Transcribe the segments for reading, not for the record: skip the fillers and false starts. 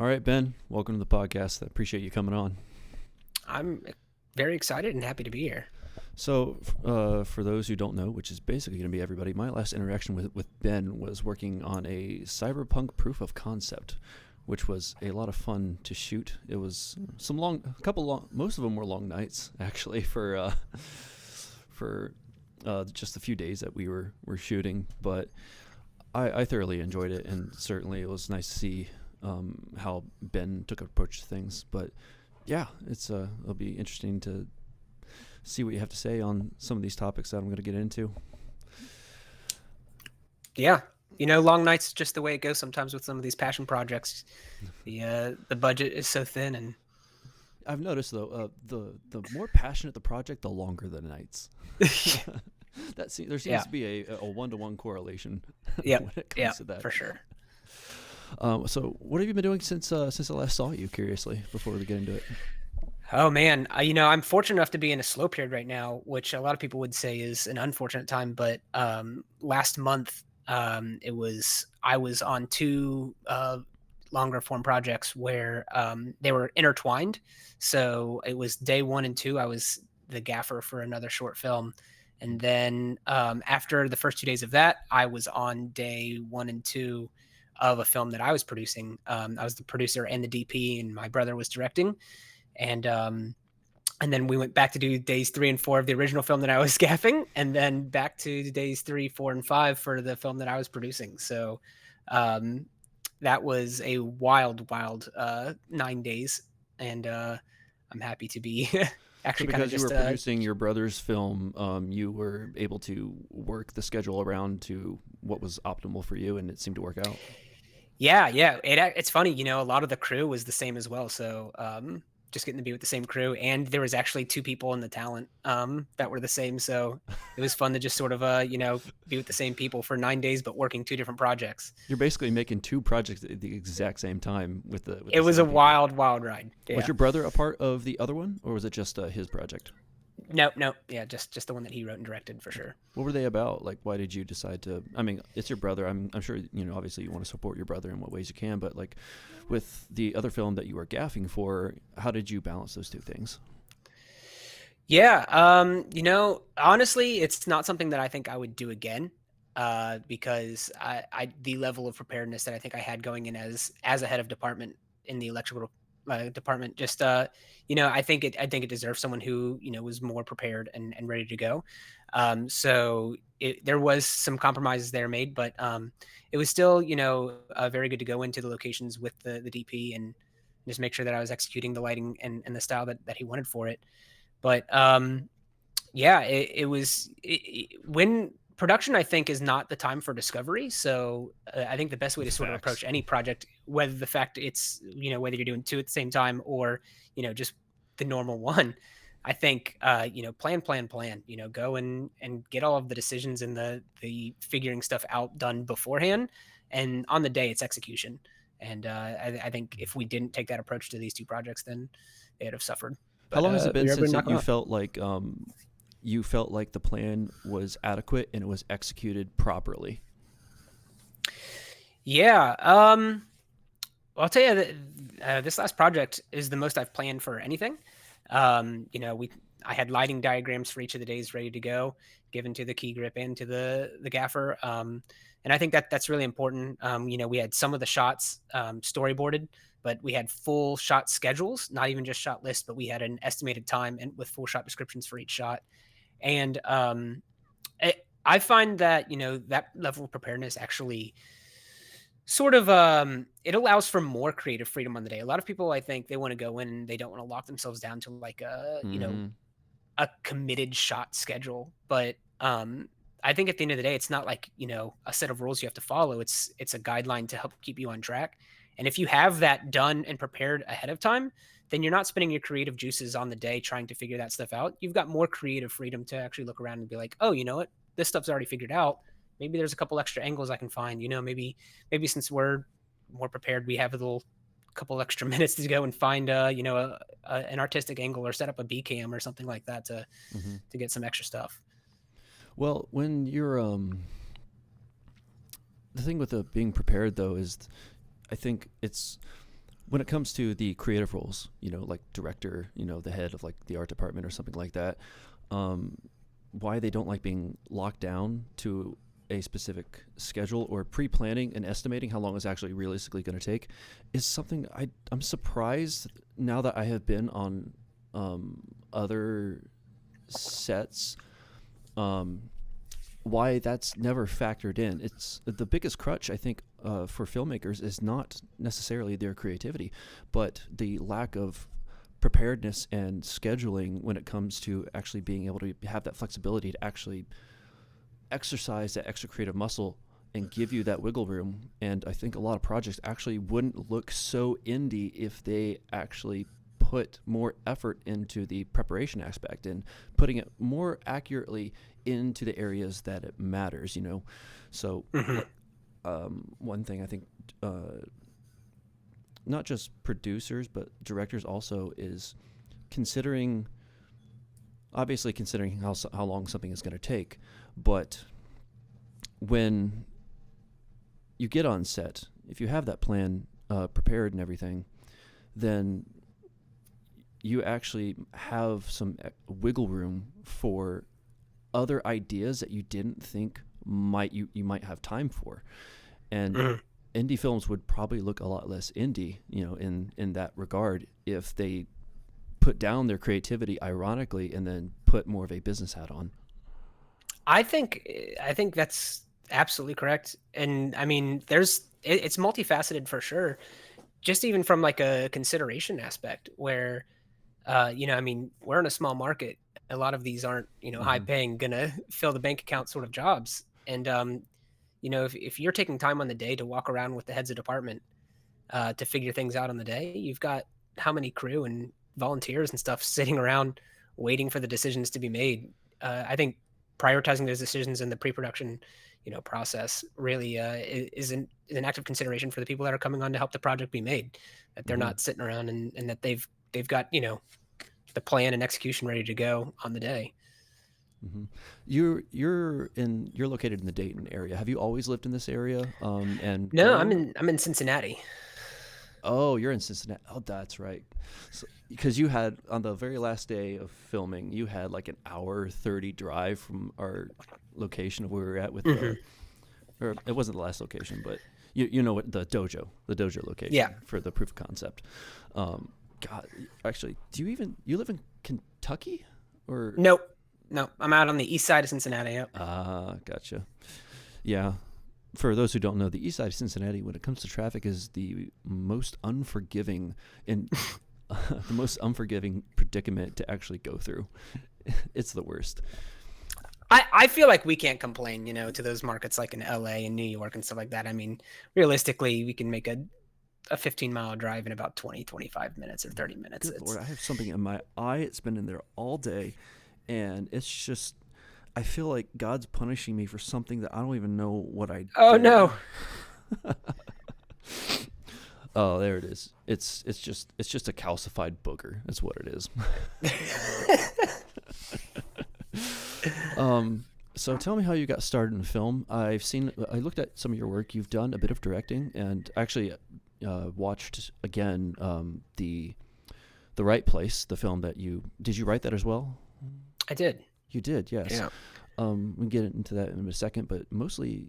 All right, Ben, welcome to the podcast. I appreciate you coming on. I'm very excited and happy to be here. So, for those who don't know, which is basically going to be everybody, my last interaction with Ben was working on a cyberpunk proof of concept, which was a lot of fun to shoot. It was most of them were long nights actually for just the few days that we were shooting, but I thoroughly enjoyed it, and certainly it was nice to see how Ben took approach to things. But yeah, it'll be interesting to see what you have to say on some of these topics that I'm going to get into. Yeah, long nights just the way it goes sometimes with some of these passion projects. The budget is so thin, and I've noticed though, the more passionate the project, the longer the nights. There seems yeah, to be a 1-to-1 correlation yep, when it yeah, comes to that. for sure. So what have you been doing since I last saw you? Curiously, before we get into it. Oh man, I'm fortunate enough to be in a slow period right now, which a lot of people would say is an unfortunate time. But last month, I was on two longer form projects where they were intertwined. So it was day one and two. I was the gaffer for another short film. And then after the first 2 days of that, I was on day one and two of a film that I was producing. I was the producer and the DP, and my brother was directing. And then we went back to do days 3 and 4 of the original film that I was gaffing, and then back to days 3, 4, and 5 for the film that I was producing. So that was a wild 9 days, and I'm happy to be So actually kind of because you just were producing your brother's film, you were able to work the schedule around to what was optimal for you, and it seemed to work out. yeah. It's funny, a lot of the crew was the same as well. So just getting to be with the same crew, and there was actually two people in the talent that were the same. So it was fun to just sort of be with the same people for 9 days, but working two different projects. You're basically making two projects at the exact same time with It the was a same people. wild ride. Was Yeah. your brother a part of the other one, or was it just his project? No. Yeah, just the one that he wrote and directed for sure. What were they about? Like, why did you decide to? I mean, it's your brother. I'm sure obviously you want to support your brother in what ways you can, but like, with the other film that you were gaffing for, how did you balance those two things? Yeah, honestly, it's not something that I think I would do again, because the level of preparedness that I think I had going in as a head of department in the electrical department, just I think it deserves someone who was more prepared and ready to go. So there was some compromises there made, but it was still very good to go into the locations with the DP and just make sure that I was executing the lighting and the style that he wanted for it. But yeah, it was when production, I think, is not the time for discovery. So I think the best way to sort of Facts. approach any project, whether the fact it's whether you're doing two at the same time or just the normal one, I think plan. Go and get all of the decisions and the figuring stuff out done beforehand, and on the day it's execution. And I think if we didn't take that approach to these two projects, then they'd have suffered. How But long has it we been were able to since knock them you out. felt like the plan was adequate and it was executed properly? Yeah. Well, I'll tell you that this last project is the most I've planned for anything. I had lighting diagrams for each of the days ready to go, given to the key grip and to the gaffer. And I think that's really important. We had some of the shots storyboarded, but we had full shot schedules, not even just shot lists, but we had an estimated time and with full shot descriptions for each shot. And I find that that level of preparedness actually sort of it allows for more creative freedom on the day. A lot of people, I think, they want to go in and they don't want to lock themselves down to like Mm-hmm. a committed shot schedule. But I think at the end of the day, it's not like a set of rules you have to follow. It's a guideline to help keep you on track. And if you have that done and prepared ahead of time, then you're not spending your creative juices on the day trying to figure that stuff out. You've got more creative freedom to actually look around and be like, oh, you know what, this stuff's already figured out. Maybe there's a couple extra angles I can find. Maybe since we're more prepared, we have a little couple extra minutes to go and find an artistic angle or set up a B cam or something like that Mm-hmm. to get some extra stuff. Well, when you're the thing with the being prepared though is, I think it's when it comes to the creative roles, like director, the head of like the art department or something like that, um, why they don't like being locked down to a specific schedule or pre-planning and estimating how long it's actually realistically going to take is something I'm surprised now that I have been on other sets, why that's never factored in. It's the biggest crutch I think for filmmakers is not necessarily their creativity, but the lack of preparedness and scheduling when it comes to actually being able to have that flexibility to actually exercise that extra creative muscle and give you that wiggle room. And I think a lot of projects actually wouldn't look so indie if they actually put more effort into the preparation aspect and putting it more accurately into the areas that it matters, So Mhm. one thing I think not just producers but directors also is obviously considering how long something is going to take, but when you get on set, if you have that plan prepared and everything, then you actually have some wiggle room for other ideas that you didn't think you might have time for. And Mhm. indie films would probably look a lot less indie, in that regard, if they put down their creativity ironically and then put more of a business hat on. I think that's absolutely correct. And I mean, it's multifaceted for sure. Just even from like a consideration aspect where I mean, we're in a small market. A lot of these aren't, high Hmm. paying, gonna fill the bank account sort of jobs. And if you're taking time on the day to walk around with the heads of department to figure things out on the day, you've got how many crew and volunteers and stuff sitting around waiting for the decisions to be made. I think prioritizing those decisions in the pre-production, process really is an active consideration for the people that are coming on to help the project be made. That they're Hmm. not sitting around and that they've got the plan and execution ready to go on the day. Hmm. You're located in the Dayton area. Have you always lived in this area? And No, growing up? I'm in Cincinnati. Oh, you're in Cincinnati. Oh, that's right. So, because you had on the very last day of filming, you had like an hour 30 drive from our location of where we were at with Hmm. or it wasn't the last location, but you know what, the dojo Yeah. location for the proof of concept. Um, God, actually, you live in Kentucky or? Nope. No, I'm out on the east side of Cincinnati. Yep. Gotcha. Yeah. For those who don't know, the east side of Cincinnati, when it comes to traffic, is the most unforgiving and the most unforgiving predicament to actually go through. It's the worst. I feel like we can't complain, to those markets like in LA and New York and stuff like that. I mean, realistically, we can make a 15-mile drive in about 20, 25 minutes or 30 minutes. Good Lord, It's I have something in my eye. It's been in there all day, and it's just, I feel like God's punishing me for something that I don't even know what I Oh did. no. Oh, there it is. It's just a calcified booger. That's what it is. Um, so tell me how you got started in film. I looked at some of your work. You've done a bit of directing, and actually watched again the Right Place, the film that did you write that as well? I did. You did, yes. Yeah. We can get into that in a second, but mostly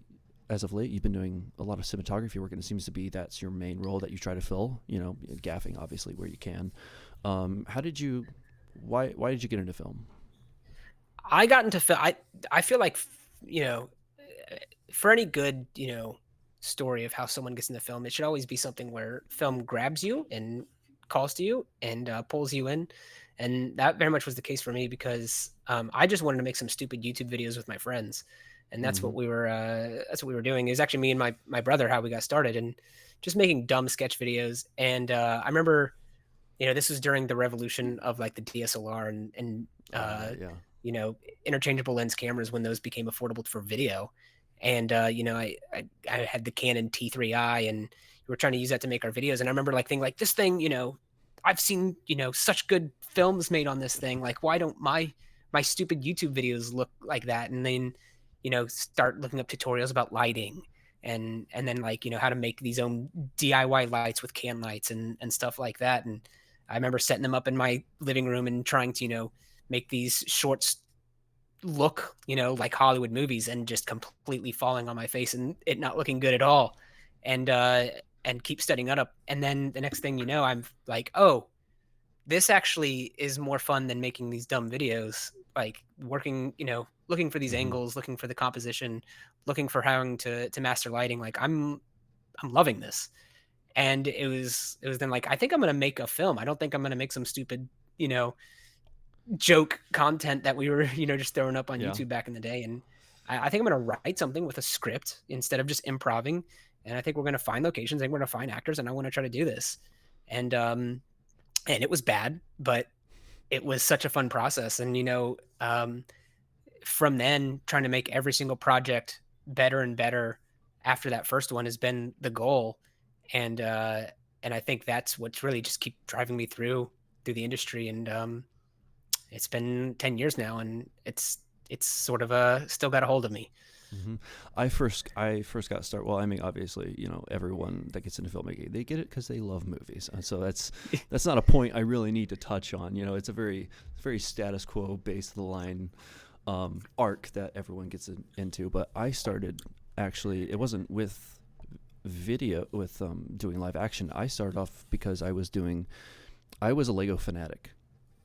as of late, you've been doing a lot of cinematography work, and it seems to be that's your main role that you try to fill. Gaffing obviously where you can. How did you? Why did you get into film? I got into film. I feel like for any good story of how someone gets into film, it should always be something where film grabs you and calls to you and pulls you in, and that very much was the case for me because I just wanted to make some stupid YouTube videos with my friends, and Mm-hmm. that's what we were doing. It was actually me and my brother how we got started and just making dumb sketch videos. And I remember this was during the revolution of like the DSLR and Oh right, yeah. you know, interchangeable lens cameras when those became affordable for video. And I had the Canon T3i, and we were trying to use that to make our videos. And I remember like thinking like this thing, I've seen such good films made on this thing. Like why don't my stupid YouTube videos look like that? And then start looking up tutorials about lighting and then like, how to make these own DIY lights with can lights and stuff like that. And I remember setting them up in my living room and trying to, make these shorts look, like Hollywood movies, and just completely falling on my face and it not looking good at all. And keep studying that up. And then the next thing you know, I'm like, oh, this actually is more fun than making these dumb videos. Like working, looking for these Mm-hmm. angles, looking for the composition, looking for how to master lighting. Like I'm loving this. And it was then like, I think I'm gonna make a film. I don't think I'm gonna make some stupid, joke content that we were, just throwing up on Yeah. YouTube back in the day. And I think I'm gonna write something with a script instead of just improving. And I think we're gonna find locations, I think we're gonna find actors, and I want to try to do this. And it was bad, but it was such a fun process. And from then, trying to make every single project better and better after that first one has been the goal. And uh and I think that's what's really just keep driving me through the industry. And it's been 10 years now, and it's sort of still got a hold of me. Hmm. I first got started. Well, I mean, obviously, everyone that gets into filmmaking, they get it because they love movies. And so that's not a point I really need to touch on. It's a very status quo, base of the line arc that everyone gets into. But I started, actually, it wasn't with video, with doing live action. I started off because I was a Lego fanatic,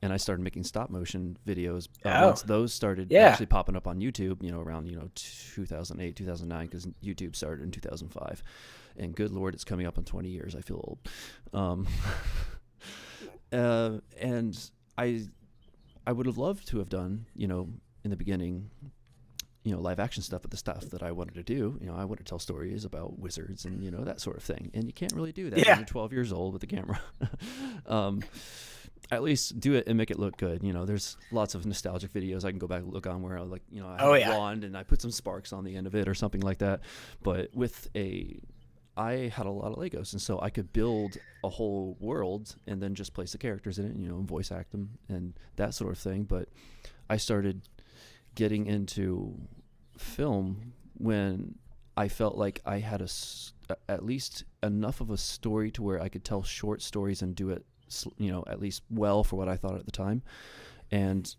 and I started making stop motion videos Oh, once those started yeah. actually popping up on YouTube. Around 2008, 2009, because YouTube started in 2005, and good lord, it's coming up on 20 years. I feel old. Um, and I would have loved to have done, in the beginning, live action stuff, but the stuff that I wanted to do, I wanted to tell stories about wizards and, that sort of thing. And you can't really do that when Yeah. you're 12 years old with a camera. um, at least do it and make it look good. There's lots of nostalgic videos I can go back and look on where I have Oh, a yeah. wand and I put some sparks on the end of it or something like that. But I had a lot of Legos, and so I could build a whole world and then just place the characters in it, and voice act them and that sort of thing. But I started getting into film when I felt like I had at least enough of a story to where I could tell short stories and do it, at least well for what I thought at the time. And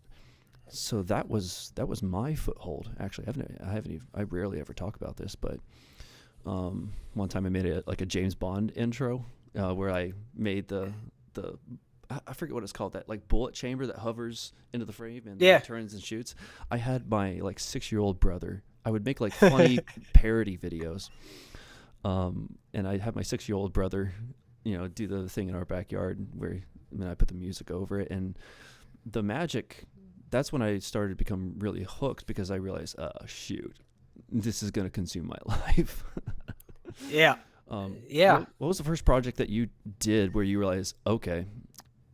so that was my foothold. Actually, I rarely ever talk about this, but one time I made it like a James Bond intro, where I made the I forget what it's called, that like bullet chamber that hovers into the frame and then Yeah. turns and shoots. I had my like 6-year-old brother. I would make like funny parody videos, and I had my 6-year-old brother, do the thing in our backyard where I put the music over it, and the magic. That's when I started to become really hooked, because I realized, shoot, this is going to consume my life. Yeah. Yeah. What was the first project that you did where you realized, okay,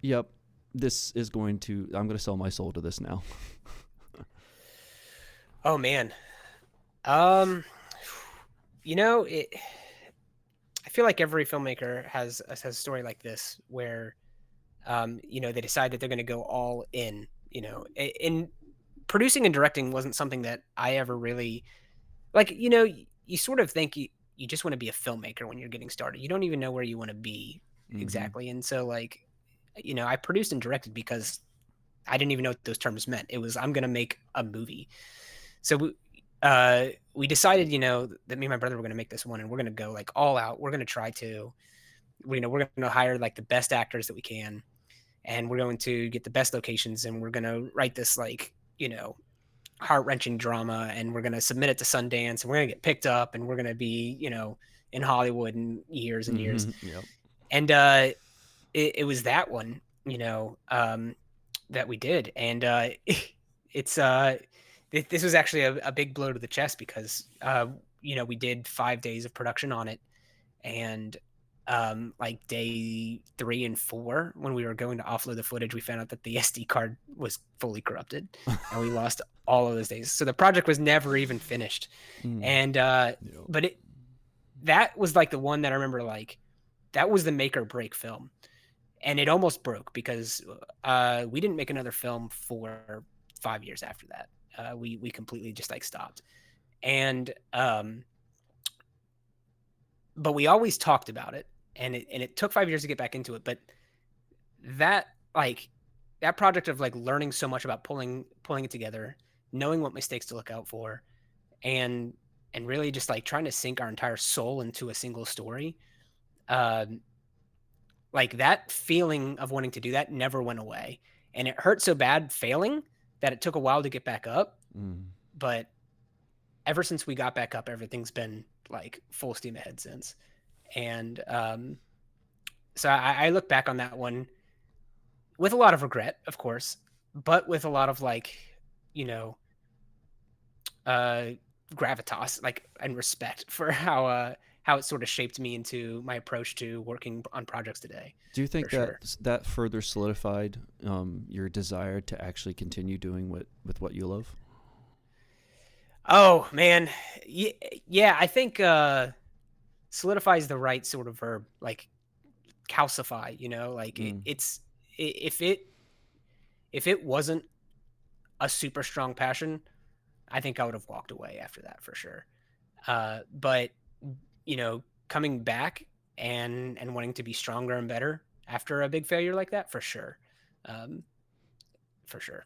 yep, I'm going to sell my soul to this now? Oh, man. Um, I feel like every filmmaker has a story like this where, they decide that they're going to go all in. In producing and directing wasn't something that I ever really like. You sort of think you just want to be a filmmaker when you're getting started. You don't even know where you want to be Mm-hmm. exactly. And so, like, I produced and directed because I didn't even know what those terms meant. It was, I'm going to make a movie. So we decided, that me and my brother were going to make this one, and we're going to go like all out. We're going to try to, we're going to hire like the best actors that we can, and we're going to get the best locations, and we're going to write this like, heart wrenching drama, and we're going to submit it to Sundance, and we're going to get picked up, and we're going to be, in Hollywood in years and years. Mm-hmm. Yep. And it was that one, that we did. And it's this was actually a big blow to the chest because we did 5 days of production on it. And like day 3 and 4, when we were going to offload the footage, we found out that the SD card was fully corrupted, and we lost all of those days. So the project was never even finished. Mm. And Yep. but that was like the one that I remember, like, that was the make or break film. And it almost broke because we didn't make another film for 5 years after that. We completely just like stopped. And but we always talked about it, and it took 5 years to get back into it. But that like that project of like learning so much about pulling it together, knowing what mistakes to look out for, and really just like trying to sink our entire soul into a single story. Um, like that feeling of wanting to do that never went away, and it hurt so bad failing that it took a while to get back up. Mm. But ever since we got back up, everything's been like full steam ahead since. And so I look back on that one with a lot of regret, of course, but with a lot of like, you know, uh, gravitas, like, and respect for how it sort of shaped me into my approach to working on projects today. Do you think For that sure. that further solidified your desire to actually continue doing what you love? Oh man, yeah, I think solidifies the right sort of verb, like calcify. You know, like Mm. if it wasn't a super strong passion, I think I would have walked away after that for sure. But coming back and wanting to be stronger and better after a big failure like that, for sure, um, for sure.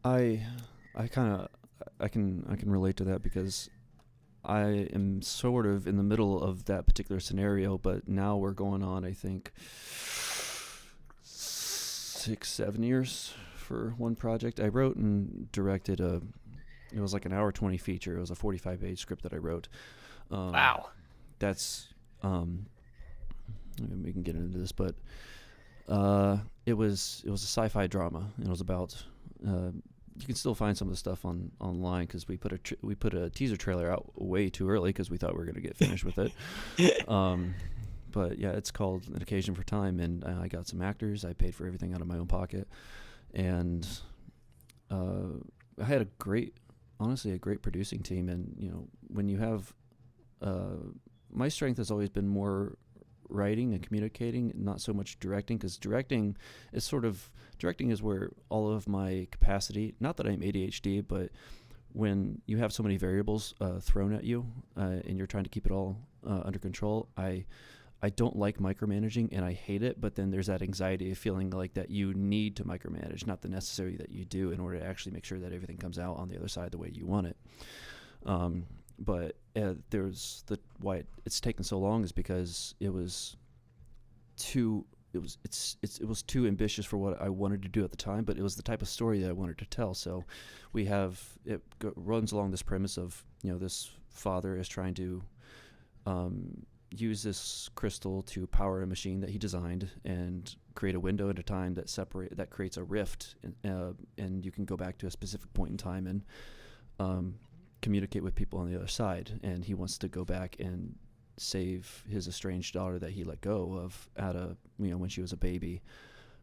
I I kind of I can relate to that because I am sort of in the middle of that particular scenario, but now we're going on, I think, 6, 7 years for one project. I wrote and directed it was like an hour 20 feature. It was a 45-page script that I wrote. Um, Wow. that's, we can get into this, but it was a sci-fi drama, and it was about, you can still find some of the stuff online because we put a teaser trailer out way too early because we thought we were going to get finished with it. But yeah, it's called An Occasion for Time, and I got some actors. I paid for everything out of my own pocket, and I had honestly a great producing team. And when you have, my strength has always been more writing and communicating, not so much directing, because directing is where all of my capacity, not that I'm ADHD, but when you have so many variables thrown at you and you're trying to keep it all under control, I don't like micromanaging, and I hate it, but then there's that anxiety of feeling like that you need to micromanage, not the necessary that you do, in order to actually make sure that everything comes out on the other side the way you want it. But there's why it's taken so long is because it was too too ambitious for what I wanted to do at the time, but it was the type of story that I wanted to tell. So runs along this premise of this father is trying to use this crystal to power a machine that he designed and create a window at a time that creates a rift, and you can go back to a specific point in time and communicate with people on the other side. And he wants to go back and save his estranged daughter that he let go of when she was a baby,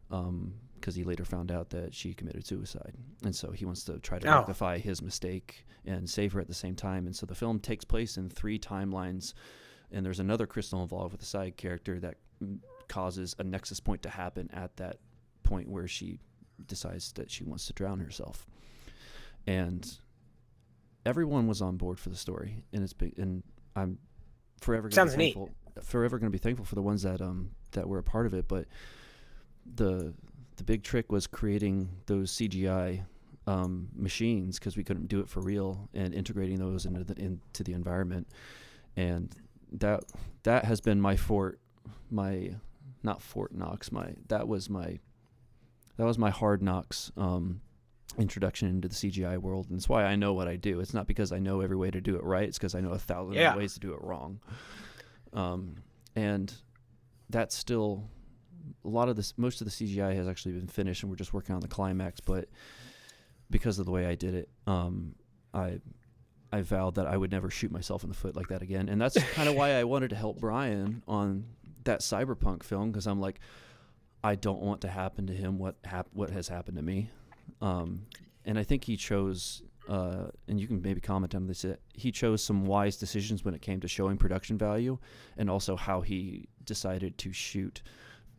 because he later found out that she committed suicide, and so he wants to try to rectify his mistake and save her at the same time. And so the film takes place in 3 timelines, and there's another crystal involved with a side character that causes a nexus point to happen at that point where she decides that she wants to drown herself. And everyone was on board for the story, and it's big, and I'm forever going to be thankful. Forever going to be thankful for the ones that were a part of it. But the big trick was creating those CGI machines, because we couldn't do it for real, and integrating those into the environment. And that has been my not Fort Knox, that was my hard knocks introduction into the CGI world. And it's why I know what I do. It's not because I know every way to do it right. It's because I know 1,000 ways to do it wrong. And that's still most of the CGI has actually been finished, and we're just working on the climax. But because of the way I did it, I vowed that I would never shoot myself in the foot like that again. And that's kind of why I wanted to help Brian on that cyberpunk film, because I'm like, I don't want to happen to him what has happened to me. And I think he chose, and you can maybe comment on this, he chose some wise decisions when it came to showing production value, and also how he decided to shoot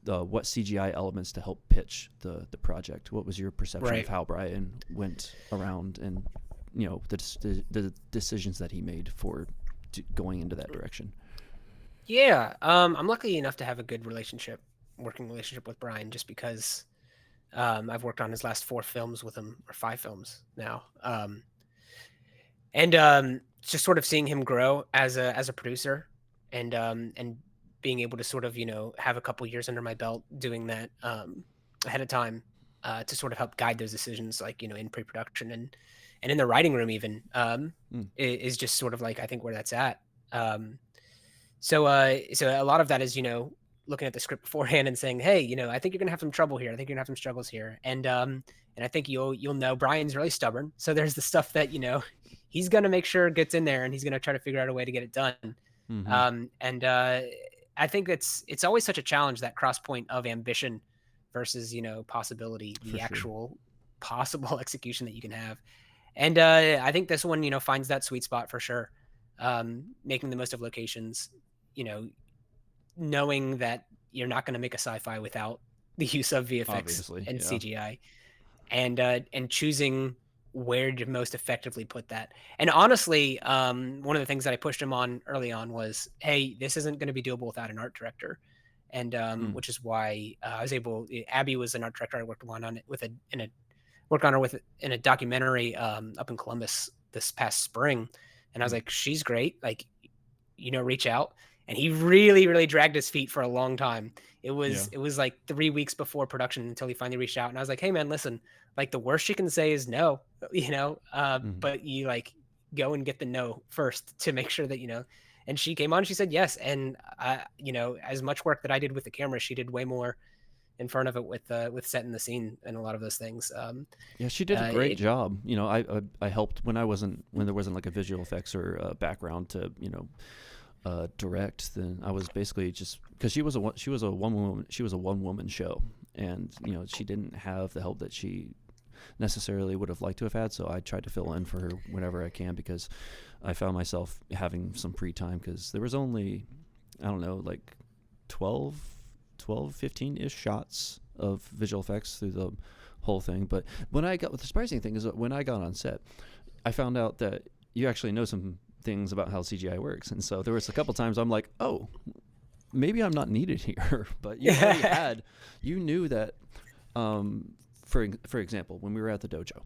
what CGI elements to help pitch the project. What was your perception of how Brian went around, and the decisions that he made for going into that direction? Yeah, I'm lucky enough to have a good working relationship with Brian, just because I've worked on his last 4 films with him, or 5 films now. And just sort of seeing him grow as a producer, and being able to sort of have a couple years under my belt doing that ahead of time, to sort of help guide those decisions, like in pre-production and in the writing room even, Mm, is just sort of like, I think, where that's at. Um, so a lot of that is, looking at the script beforehand and saying, hey, I think you're gonna have some trouble here. I think you're gonna have some struggles here, and I think you'll know Brian's really stubborn. So there's the stuff that he's gonna make sure it gets in there, and he's gonna try to figure out a way to get it done. mm-hmm. And I think it's always such a challenge, that cross point of ambition versus possibility, For the sure. actual possible execution that you can have. And I think this one finds that sweet spot for sure. Making the most of locations, you know, knowing that you're not going to make a sci-fi without the use of VFX Obviously, and yeah. CGI, and choosing where to most effectively put that. And honestly, one of the things that I pushed him on early on was, hey, this isn't going to be doable without an art director. And Mm, which is why I was able. Abby was an art director I worked on it with worked on her with in a documentary up in Columbus this past spring, and I was mm, like, she's great. Like, reach out. And he really, really dragged his feet for a long time. It yeah. was it was like 3 weeks before production until he finally reached out. And I was like, hey man, listen, like the worst you can say is no, Mm. but you like go and get the no first to make sure that And she came on, she said yes. And as much work that I did with the camera, she did way more in front of it with setting the scene and a lot of those things. Yeah, she did a great It job. I helped when there wasn't like a visual effects or background to direct. Then I was basically just because she was a one woman show, and she didn't have the help that she necessarily would have liked to have had. So I tried to fill in for her whenever I can because I found myself having some free time because there was only, I don't know, like 12, 15 ish shots of visual effects through the whole thing. But the surprising thing is that when I got on set, I found out that you actually know some things about how CGI works. And so there was a couple times I'm like, oh, maybe I'm not needed here. But you knew that, for example, when we were at the dojo,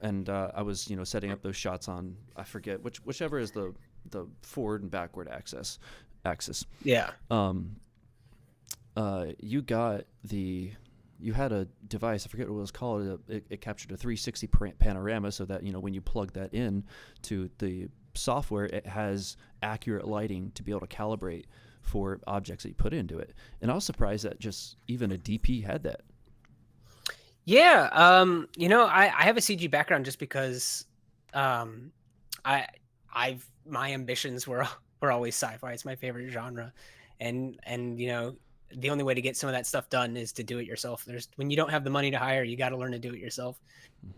and I was setting up those shots on, I forget whichever is the forward and backward axis. yeah. Um, you got you had a device, I forget what it was called. It captured a 360 panorama, so that when you plug that in to the software, it has accurate lighting to be able to calibrate for objects that you put into it. And I was surprised that just even a DP had that. Yeah, I have a CG background just because um, I my ambitions were always sci-fi. It's my favorite genre, and the only way to get some of that stuff done is to do it yourself. There's When you don't have the money to hire, you got to learn to do it yourself.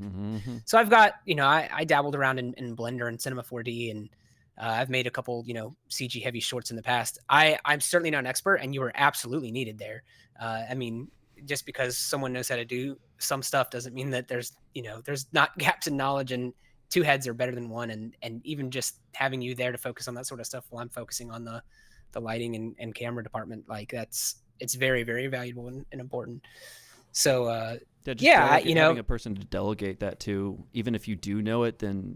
Mm-hmm. So I've got I dabbled around in Blender and Cinema 4D, and I've made a couple CG heavy shorts in the past. I'm certainly not an expert, and you were absolutely needed there. I mean, just because someone knows how to do some stuff doesn't mean that there's not gaps in knowledge, and two heads are better than one. And even just having you there to focus on that sort of stuff while I'm focusing on the lighting and camera department, like it's very, very valuable and important. So Yeah, just yeah, having a person to delegate that to. Even if you do know it, then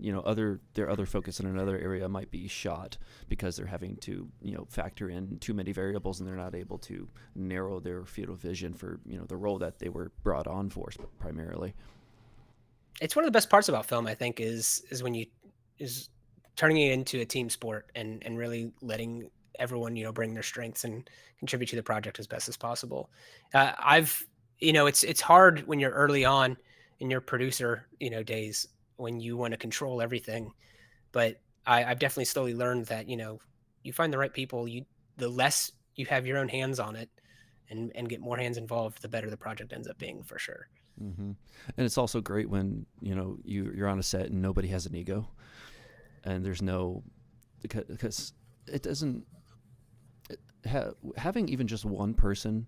their other focus in another area might be shot because they're having to factor in too many variables, and they're not able to narrow their field of vision for the role that they were brought on for primarily. it's one of the best parts about film, I think, is when you is turning it into a team sport, and really letting everyone bring their strengths and contribute to the project as best as possible. I've it's hard when you're early on in your producer days, when you want to control everything, but I've definitely slowly learned that you find the right people, the less you have your own hands on it, and get more hands involved, the better the project ends up being, for sure. Hmm. And it's also great when you're on a set and nobody has an ego, and there's no because it doesn't having even just one person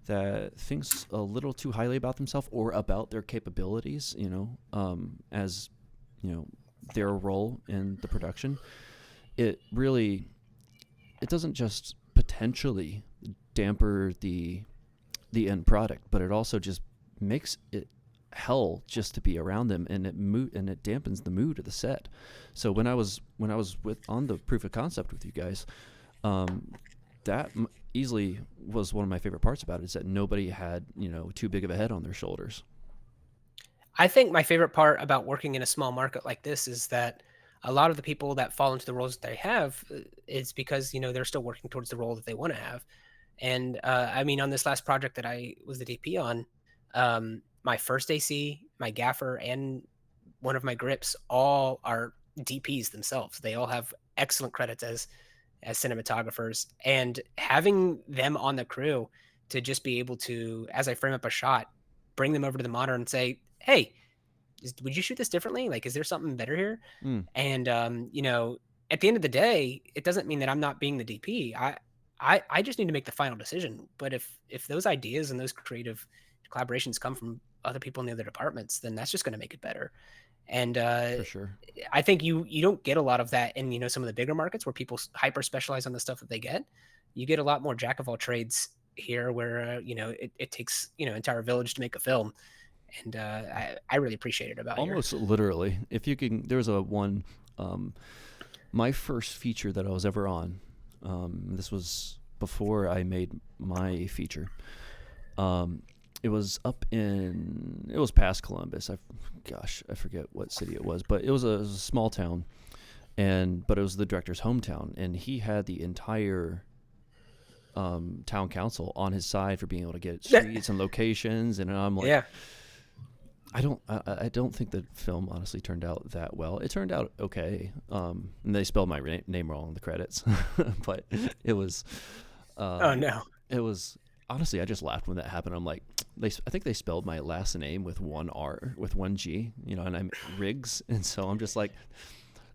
that thinks a little too highly about themselves or about their capabilities, as their role in the production, it really it doesn't just potentially damper the end product, but it also just makes it hell just to be around them, and it dampens the mood of the set. So when I was with on the proof of concept with you guys, that easily was one of my favorite parts about it, is that nobody had, too big of a head on their shoulders. I think my favorite part about working in a small market like this is that a lot of the people that fall into the roles that they have is because, they're still working towards the role that they want to have. And I mean, on this last project that I was the DP on, my first AC, my gaffer, and one of my grips all are DPs themselves. They all have excellent credits as cinematographers, and having them on the crew to just be able to, as I frame up a shot, bring them over to the monitor and say, "Hey, would you shoot this differently? Like, is there something better here?" Mm, And at the end of the day, it doesn't mean that I'm not being the DP. I just need to make the final decision. But if those ideas and those creative collaborations come from other people in the other departments, then that's just going to make it better. And for sure. I think you don't get a lot of that in some of the bigger markets where people hyper specialize on the stuff that they get. You get a lot more jack of all trades here, where it takes entire village to make a film, and I really appreciate it about here. Almost literally. If you can, there's a one, my first feature that I was ever on. This was before I made my feature. It was it was past Columbus. I forget what city it was, but it was a small town, but it was the director's hometown, and he had the entire town council on his side for being able to get streets and locations. And I'm like, Yeah. I don't think the film honestly turned out that well. It turned out okay. And they spelled my name wrong in the credits, but it was. Oh no. It was honestly, I just laughed when that happened. I'm like, I think they spelled my last name with one R, with one G, and I'm Riggs, and so I'm just like,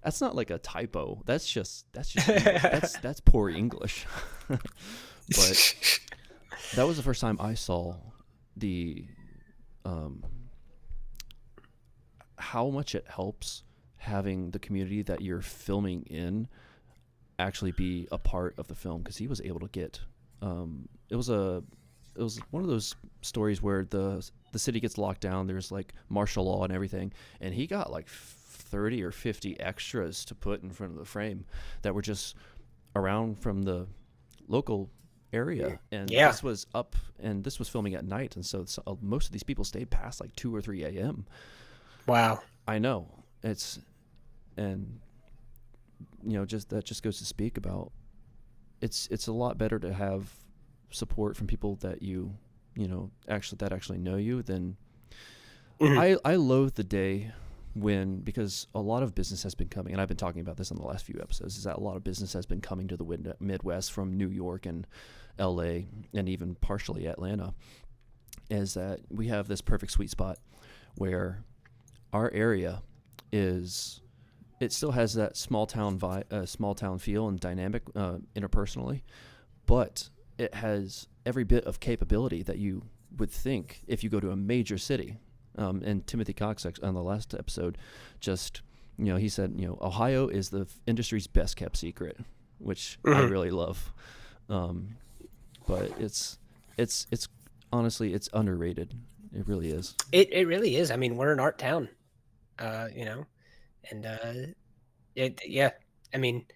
that's not like a typo. That's just that's poor English. But that was the first time I saw the how much it helps having the community that you're filming in actually be a part of the film, because he was able to get it was one of those stories where the city gets locked down, there's like martial law and everything, and he got like 30 or 50 extras to put in front of the frame that were just around from the local area. And this was filming at night, and so most of these people stayed past like 2 or 3 a.m. Wow. I know. And just goes to speak about it's a lot better to have support from people that actually know you than I loathe the day because a lot of business has been coming, and I've been talking about this in the last few episodes, is that a lot of business has been coming to the Midwest from New York and LA and even partially Atlanta, is that we have this perfect sweet spot where our area it still has that small town feel and dynamic interpersonally, but it has every bit of capability that you would think if you go to a major city. And Timothy Cox on the last episode he said, Ohio is the industry's best kept secret, which I really love. But it's honestly, it's underrated. It really is. It really is. I mean, we're an art town, and I mean,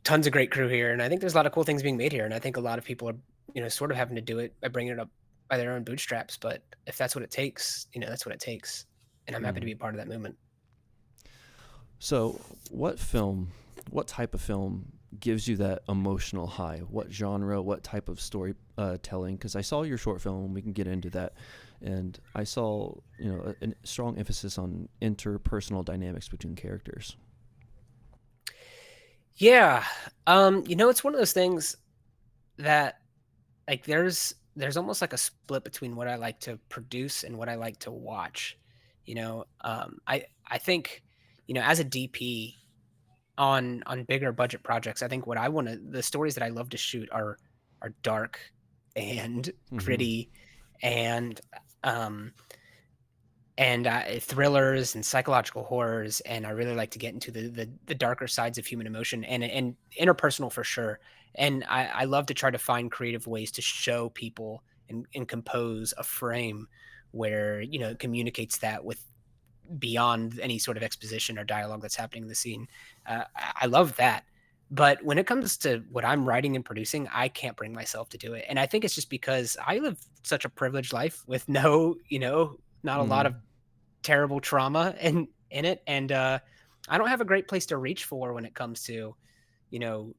tons of great crew here, and I think there's a lot of cool things being made here, and I think a lot of people are, sort of having to do it by bringing it up by their own bootstraps. But if that's what it takes, that's what it takes, and I'm happy to be a part of that movement. So, what type of film gives you that emotional high? What genre? What type of story telling? Because I saw your short film, we can get into that, and I saw a strong emphasis on interpersonal dynamics between characters. Yeah, it's one of those things that, like, there's almost like a split between what I like to produce and what I like to watch. I think, as a DP on bigger budget projects, I think the stories that I love to shoot are dark and gritty, and and thrillers and psychological horrors, and I really like to get into the darker sides of human emotion and interpersonal for sure. And I love to try to find creative ways to show people and compose a frame where it communicates that with beyond any sort of exposition or dialogue that's happening in the scene. I love that. But when it comes to what I'm writing and producing, I can't bring myself to do it. And I think it's just because I live such a privileged life with no, not a lot of Mm. terrible trauma in it. And I don't have a great place to reach for when it comes to, you know,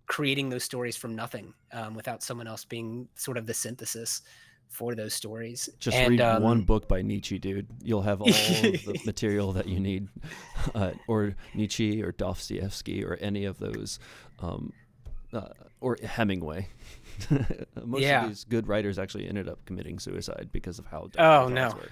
creating those stories from nothing without someone else being sort of the synthesis for those stories. Just And read one book by Nietzsche, dude. You'll have all of the material that you need, or Nietzsche or Dostoevsky or any of those, or Hemingway. Most of yeah. these good writers actually ended up committing suicide because of how dark their Oh thoughts no. were.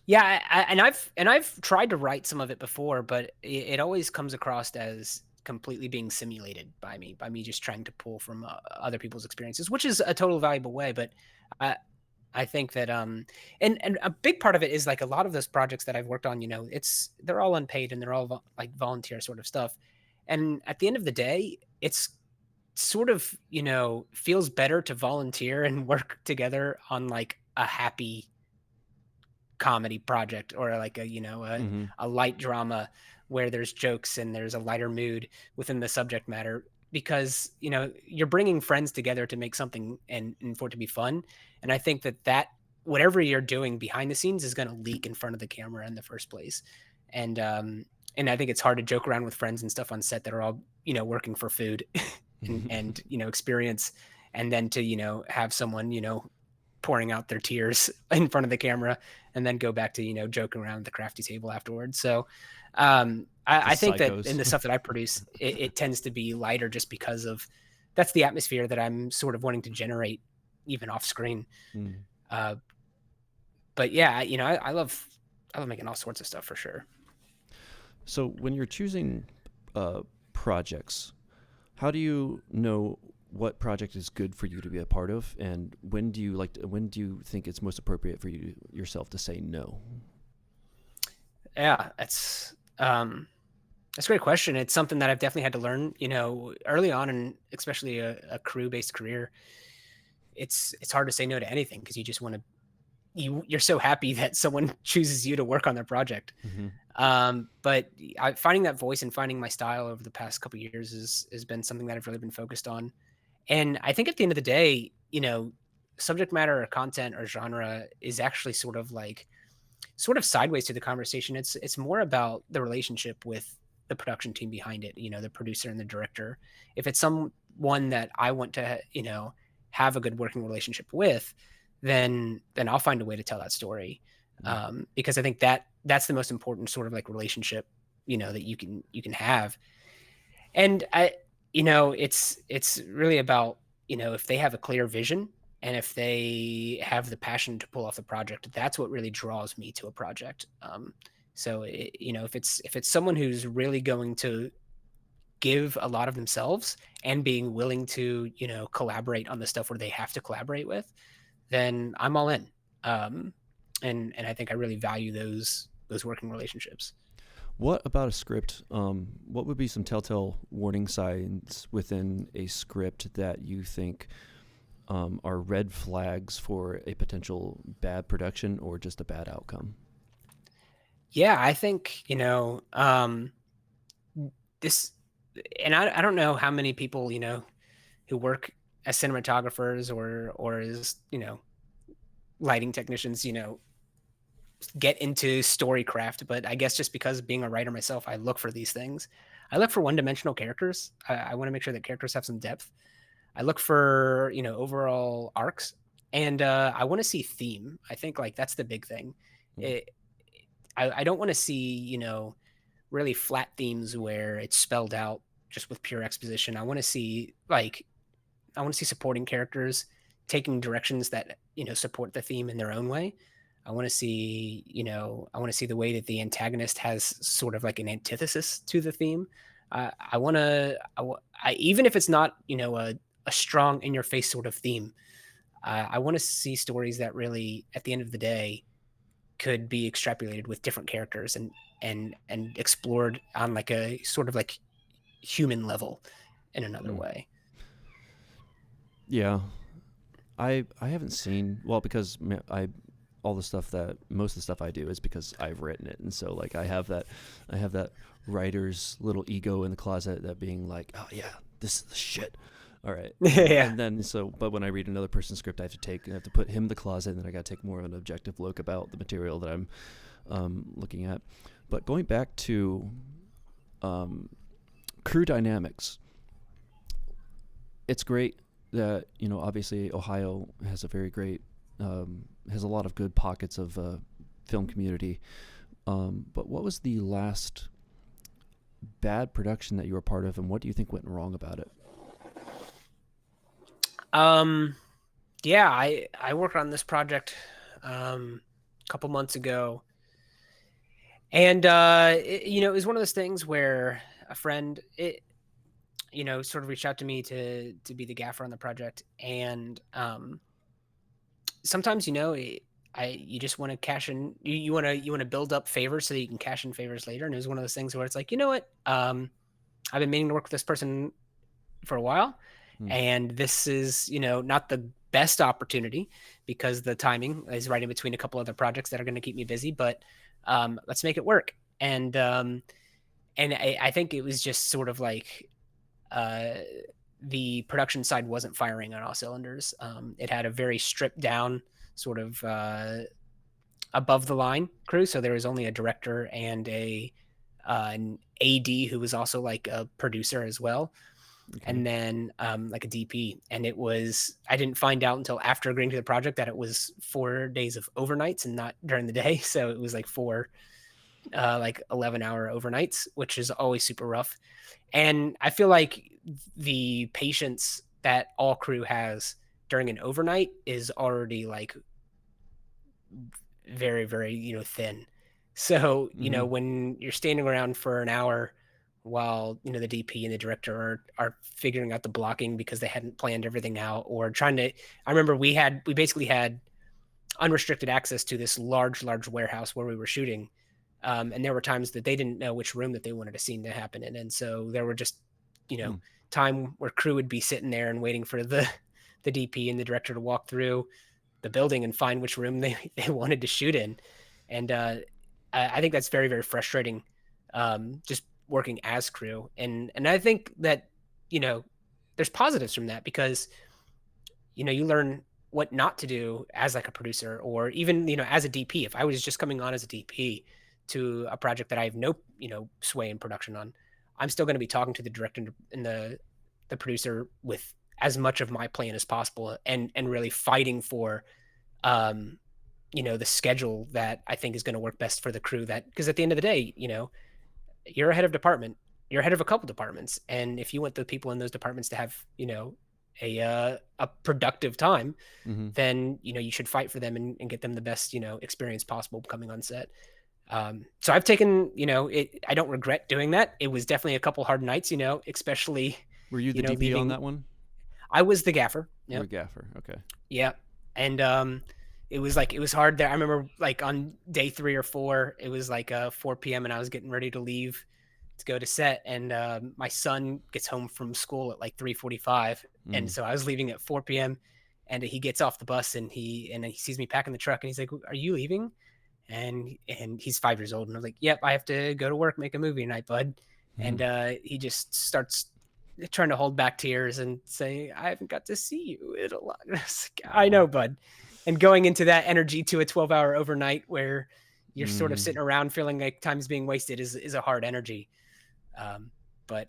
Yeah, and I've tried to write some of it before, but it always comes across as completely being simulated by me just trying to pull from other people's experiences, which is a total valuable way. But I I think that and a big part of it is like a lot of those projects that I've worked on, they're all unpaid and they're all like volunteer sort of stuff. And at the end of the day, it's sort of feels better to volunteer and work together on like a happy comedy project or like Mm-hmm. a light drama where there's jokes and there's a lighter mood within the subject matter because you're bringing friends together to make something and for it to be fun. And I think that whatever you're doing behind the scenes is going to leak in front of the camera in the first place. And I think it's hard to joke around with friends and stuff on set that are all working for food and experience, and then to have someone pouring out their tears in front of the camera and then go back to joking around at the crafty table afterwards. So I Just think that in psychos. the stuff that I produce, it tends to be lighter just because of that's the atmosphere that I'm sort of wanting to generate even off screen. Mm. uh, but yeah, I love making all sorts of stuff for sure. So when you're choosing projects, how do you know what project is good for you to be a part of, and when do you think it's most appropriate for you yourself to say no? Yeah, that's a great question. It's something that I've definitely had to learn early on, and especially a crew based career. It's hard to say no to anything because you just want to you're so happy that someone chooses you to work on their project. Mm-hmm. But finding that voice and finding my style over the past couple of years has been something that I've really been focused on. And I think at the end of the day, subject matter or content or genre is actually sort of sideways to the conversation. It's more about the relationship with the production team behind it, the producer and the director. If it's someone that I want to, have a good working relationship with, then I'll find a way to tell that story. Because I think that's the most important sort of like relationship, that you can have. And it's really about, if they have a clear vision and if they have the passion to pull off the project, that's what really draws me to a project. So if it's someone who's really going to give a lot of themselves and being willing to collaborate on the stuff where they have to collaborate with, then I'm all in. Um, and I think I really value those working relationships. What about a script? What would be some telltale warning signs within a script that you think are red flags for a potential bad production or just a bad outcome? Yeah, I think this, and I don't know how many people who work as cinematographers or as lighting technicians get into storycraft, but I guess just because being a writer myself, I look for these things. I look for one-dimensional characters. I want to make sure that characters have some depth. I look for overall arcs, and I want to see theme. I think like that's the big thing. Mm. It, I don't want to see really flat themes where it's spelled out just with pure exposition. I want to see supporting characters taking directions that support the theme in their own way. I want to see the way that the antagonist has sort of like an antithesis to the theme. I want to, even if it's not a strong in your face sort of theme. I want to see stories that really, at the end of the day, could be extrapolated with different characters and explored on like a sort of like human level in another Mm. way. Yeah, I haven't seen, well, because I all the stuff that most of the stuff I do is because I've written it, and so like I have that writer's little ego in the closet, that being like, oh yeah, this is the shit. All right, Yeah. and then so, but when I read another person's script, I have to put him in the closet, and then I got to take more of an objective look about the material that I'm looking at. But going back to crew dynamics, it's great that, you know, obviously Ohio has a very great has a lot of good pockets of film community. But what was the last bad production that you were part of, and what do you think went wrong about it? Yeah, I worked on this project a couple months ago, and it was one of those things where a friend, sort of reached out to me to be the gaffer on the project, and sometimes you just want to cash in, you want to build up favors so that you can cash in favors later, and it was one of those things where it's like, you know what, I've been meaning to work with this person for a while, Hmm. and this is not the best opportunity because the timing is right in between a couple other projects that are going to keep me busy, but let's make it work. And I think it was just sort of like uh, the production side wasn't firing on all cylinders. It had a very stripped down sort of above the line crew, so there was only a director and an AD who was also like a producer as well, Okay. and then like a DP. And I didn't find out until after agreeing to the project that it was 4 days of overnights and not during the day. So it was like four, like 11-hour overnights, which is always super rough. And I feel like the patience that all crew has during an overnight is already like very, very, thin. So, Mm-hmm. when you're standing around for an hour while, the DP and the director are figuring out the blocking because they hadn't planned everything out, or trying to, I remember we basically had unrestricted access to this large, large warehouse where we were shooting. And there were times that they didn't know which room that they wanted a scene to happen in. And so there were just, you know, Mm. time where crew would be sitting there and waiting for the DP and the director to walk through the building and find which room they wanted to shoot in. And I think that's very, very frustrating, just working as crew. And I think that, there's positives from that because, you learn what not to do as like a producer, or even, as a DP. If I was just coming on as a DP to a project that I have no, sway in production on, I'm still going to be talking to the director and the producer with as much of my plan as possible, and really fighting for um the schedule that I think is going to work best for the crew. That because at the end of the day, you're a head of department, you're head of a couple departments, and if you want the people in those departments to have a productive time, Mm-hmm. then you should fight for them and get them the best experience possible coming on set. So I've taken it. I don't regret doing that. It was definitely a couple hard nights, especially Were you the DP on leaving. that one? I was the gaffer. You were Yep. gaffer. Okay. Yeah. And it was hard there. I remember like on day 3 or 4, it was like 4 p.m. and I was getting ready to leave to go to set, and my son gets home from school at like 3:45, and Mm. so I was leaving at 4 p.m. and he gets off the bus and he sees me packing the truck and he's like, "Are you leaving?" And he's 5 years old, and I was like, "Yep, I have to go to work, make a movie tonight, bud." Mm-hmm. And he just starts trying to hold back tears and say, "I haven't got to see you in a lot." I know, bud. And going into that energy to a 12-hour overnight where you're sort of Mm. sitting around feeling like time's being wasted is a hard energy. Um, but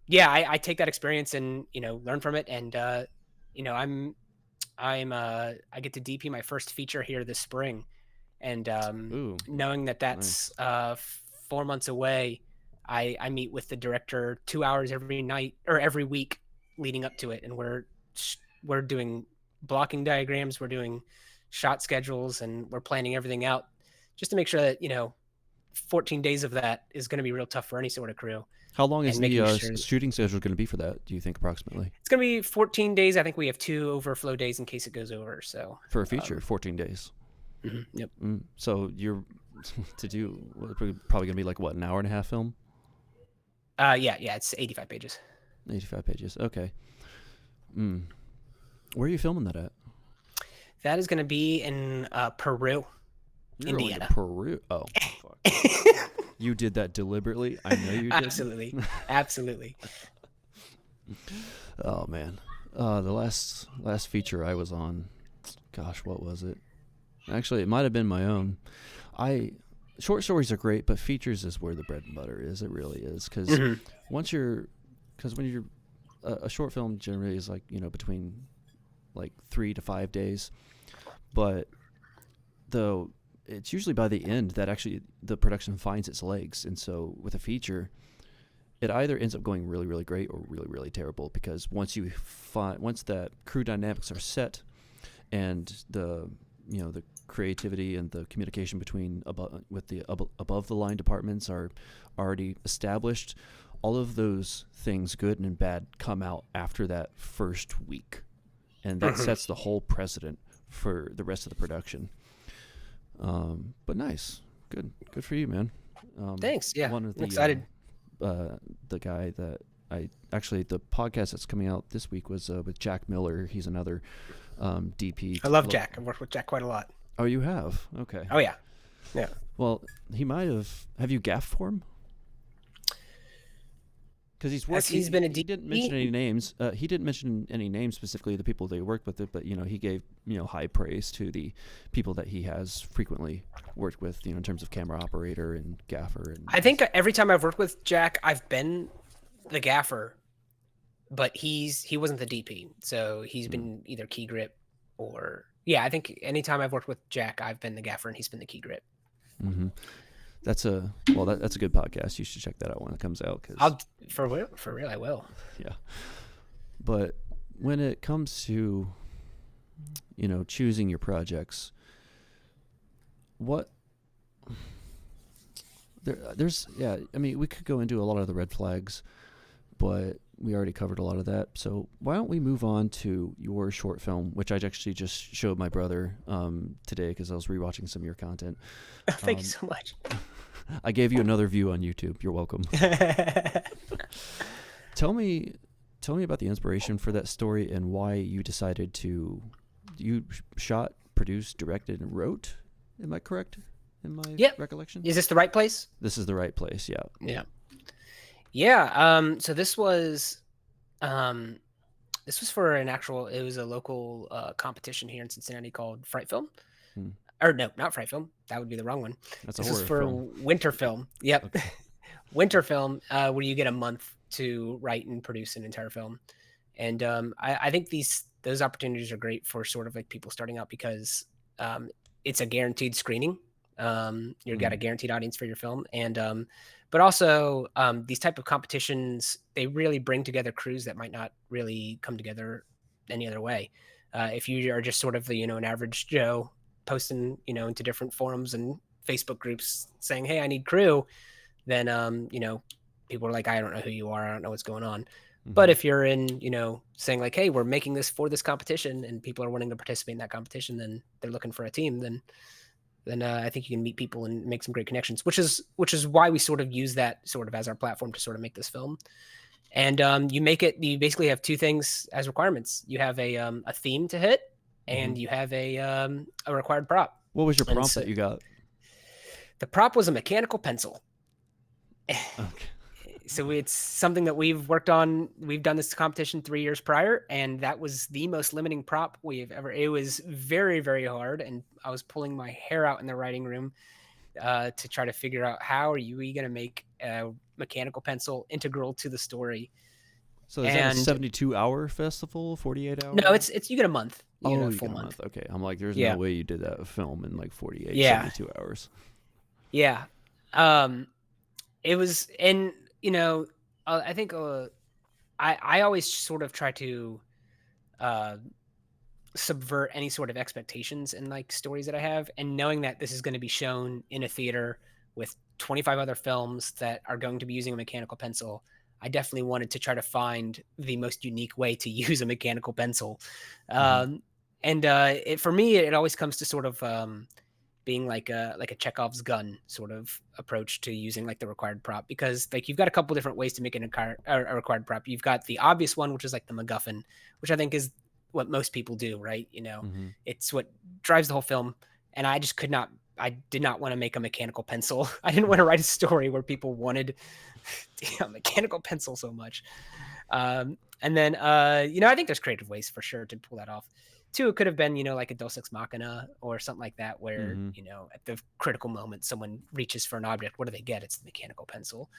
yeah, I take that experience and learn from it. And you know, I get to DP my first feature here this spring, and Ooh, knowing that that's nice. 4 months away, I meet with the director 2 hours every night or every week leading up to it, and we're doing blocking diagrams, we're doing shot schedules, and we're planning everything out just to make sure that 14 days of that is going to be real tough for any sort of crew, How long is and the making sure shooting schedule going to be for that? Do you think approximately it's going to be 14 days. I think we have 2 overflow days in case it goes over. So for a feature? 14 days. Yep. So you're probably gonna be like what, an hour and a half film? Yeah, it's 85 pages. 85 pages. Okay. Where are you filming that at? That is going to be in Peru, You're going to Indiana. Peru. Oh, fuck. You did that deliberately. I know you did. Absolutely. Oh man. The last feature I was on, gosh, what was it? Actually, it might have been my own. Short stories are great, but features is where the bread and butter is. It really is, because when you're a short film generally is like, between like 3 to 5 days, but though it's usually by the end that actually the production finds its legs. And so with a feature, it either ends up going really, really great or really, really terrible, because once that crew dynamics are set and the creativity and the communication between above the line departments are already established, all of those things, good and bad, come out after that first week, and that sets the whole precedent for the rest of the production. But nice, good for you, man. Thanks. Yeah, I'm excited. The guy that the podcast that's coming out this week was with Jack Miller. He's another DP. I love Jack. I've worked with Jack quite a lot. Oh, you have? Okay. Oh, yeah. Well, he might have. Have you gaffed for him? Because he's been a DP. He didn't mention any names. He didn't mention any names specifically, the people they worked with, but he gave high praise to the people that he has frequently worked with, in terms of camera operator and gaffer. And I think every time I've worked with Jack, I've been the gaffer, but he wasn't the DP, so he's been either key grip or I think anytime I've worked with Jack, I've been the gaffer and he's been the key grip. Mm-hmm. That's a good podcast. You should check that out when it comes out. For real, I will. Yeah. But when it comes to, choosing your projects, we could go into a lot of the red flags, but we already covered a lot of that. So why don't we move on to your short film, which I actually just showed my brother today because I was rewatching some of your content. Thank you so much. I gave you another view on YouTube. You're welcome. Tell me about the inspiration for that story and why you decided to. You shot, produced, directed, and wrote. Am I correct in my recollection? Is this the right place? This is the right place. Yeah. Yeah. So this was for it was a local competition here in Cincinnati called Fright Film. Or no, not Fright Film. That would be the wrong one. This is for Winter Film. Yep. Okay. Winter Film, where you get a month to write and produce an entire film. And I think those opportunities are great for sort of like people starting out, because it's a guaranteed screening. You've got a guaranteed audience for your film. And but also these type of competitions, they really bring together crews that might not really come together any other way. If you are just sort of an average Joe posting, into different forums and Facebook groups saying, hey, I need crew, then, people are like, I don't know who you are. I don't know what's going on. But if you're in, saying like, hey, we're making this for this competition and people are wanting to participate in that competition, then they're looking for a team, then I think you can meet people and make some great connections, which is why we sort of use that sort of as our platform to sort of make this film. And you basically have two things as requirements. You have a theme to hit, and you have a required prop. What was your prompt that you got? The prop was a mechanical pencil. Okay. So it's something that we've worked on. We've done this competition 3 years prior, and that was the most limiting prop we've ever. It was very, very hard, and I was pulling my hair out in the writing room to try to figure out how are we going to make a mechanical pencil integral to the story. So is that a 72-hour festival, 48 hours? No, it's you get a month. You get a full month. Okay, I'm like, there's no way you did that film in like 48, 72 hours. Yeah. It was, and I think I always sort of try to subvert any sort of expectations in like stories that I have, and knowing that this is going to be shown in a theater with 25 other films that are going to be using a mechanical pencil, I definitely wanted to try to find the most unique way to use a mechanical pencil. And for me, it always comes to sort of being like a Chekhov's gun sort of approach to using like the required prop, because like you've got a couple different ways to make a required prop. You've got the obvious one, which is like the MacGuffin, which I think is what most people do, right? Mm-hmm. It's what drives the whole film. And I did not want to make a mechanical pencil. I didn't want to write a story where people wanted a mechanical pencil so much. And then, I think there's creative ways for sure to pull that off. Two, it could have been, like a Deus Ex Machina or something like that, where, Mm-hmm. at the critical moment, someone reaches for an object. What do they get? It's the mechanical pencil.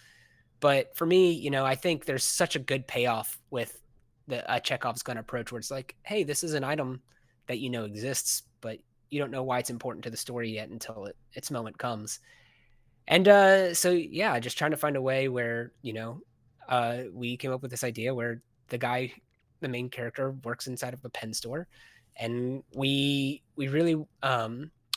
But for me, I think there's such a good payoff with the Chekhov's gun approach, where it's like, hey, this is an item that exists, but you don't know why it's important to the story yet until its moment comes. And so yeah, just trying to find a way where we came up with this idea where the main character, works inside of a pen store, and we really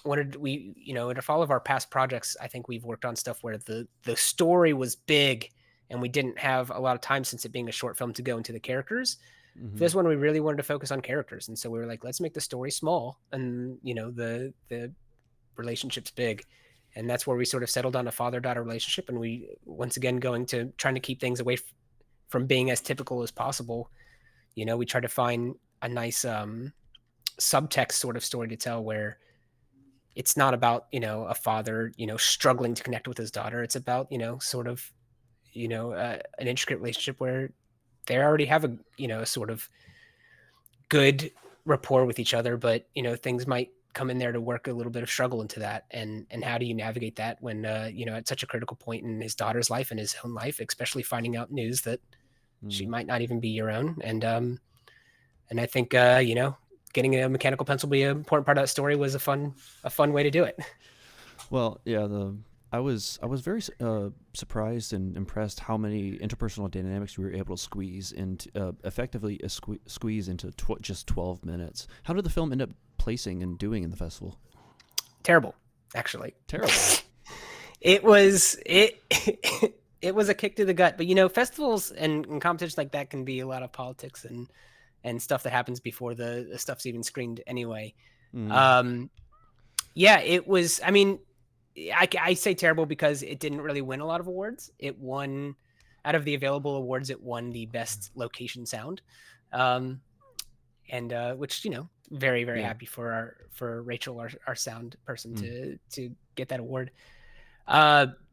wanted in all of our past projects, I think we've worked on stuff where the story was big and we didn't have a lot of time, since it being a short film, to go into the characters. For Mm-hmm. this one, we really wanted to focus on characters, and so we were like, let's make the story small and the relationship's big. And that's where we sort of settled on a father-daughter relationship, and we once again trying to keep things away from being as typical as possible. We try to find a nice subtext sort of story to tell, where it's not about a father struggling to connect with his daughter. It's about sort of an intricate relationship where they already have a sort of good rapport with each other, but things might come in there to work a little bit of struggle into that, and how do you navigate that when at such a critical point in his daughter's life and his own life, especially finding out news that she might not even be your own. And I think getting a mechanical pencil be an important part of that story was a fun way to do it. Well, yeah, I was very surprised and impressed how many interpersonal dynamics we were able to squeeze into effectively squeeze into just 12 minutes. How did the film end up placing and doing in the festival? Terrible, actually. Terrible. It was it it was a kick to the gut. But festivals and competitions like that can be a lot of politics and stuff that happens before the stuff's even screened anyway. Mm. Yeah, it was. I mean, I say terrible because it didn't really win a lot of awards. It won, out of the available awards, it won the best location sound, um, and which very very Yeah. happy for Rachel, our sound person, Mm. to get that award.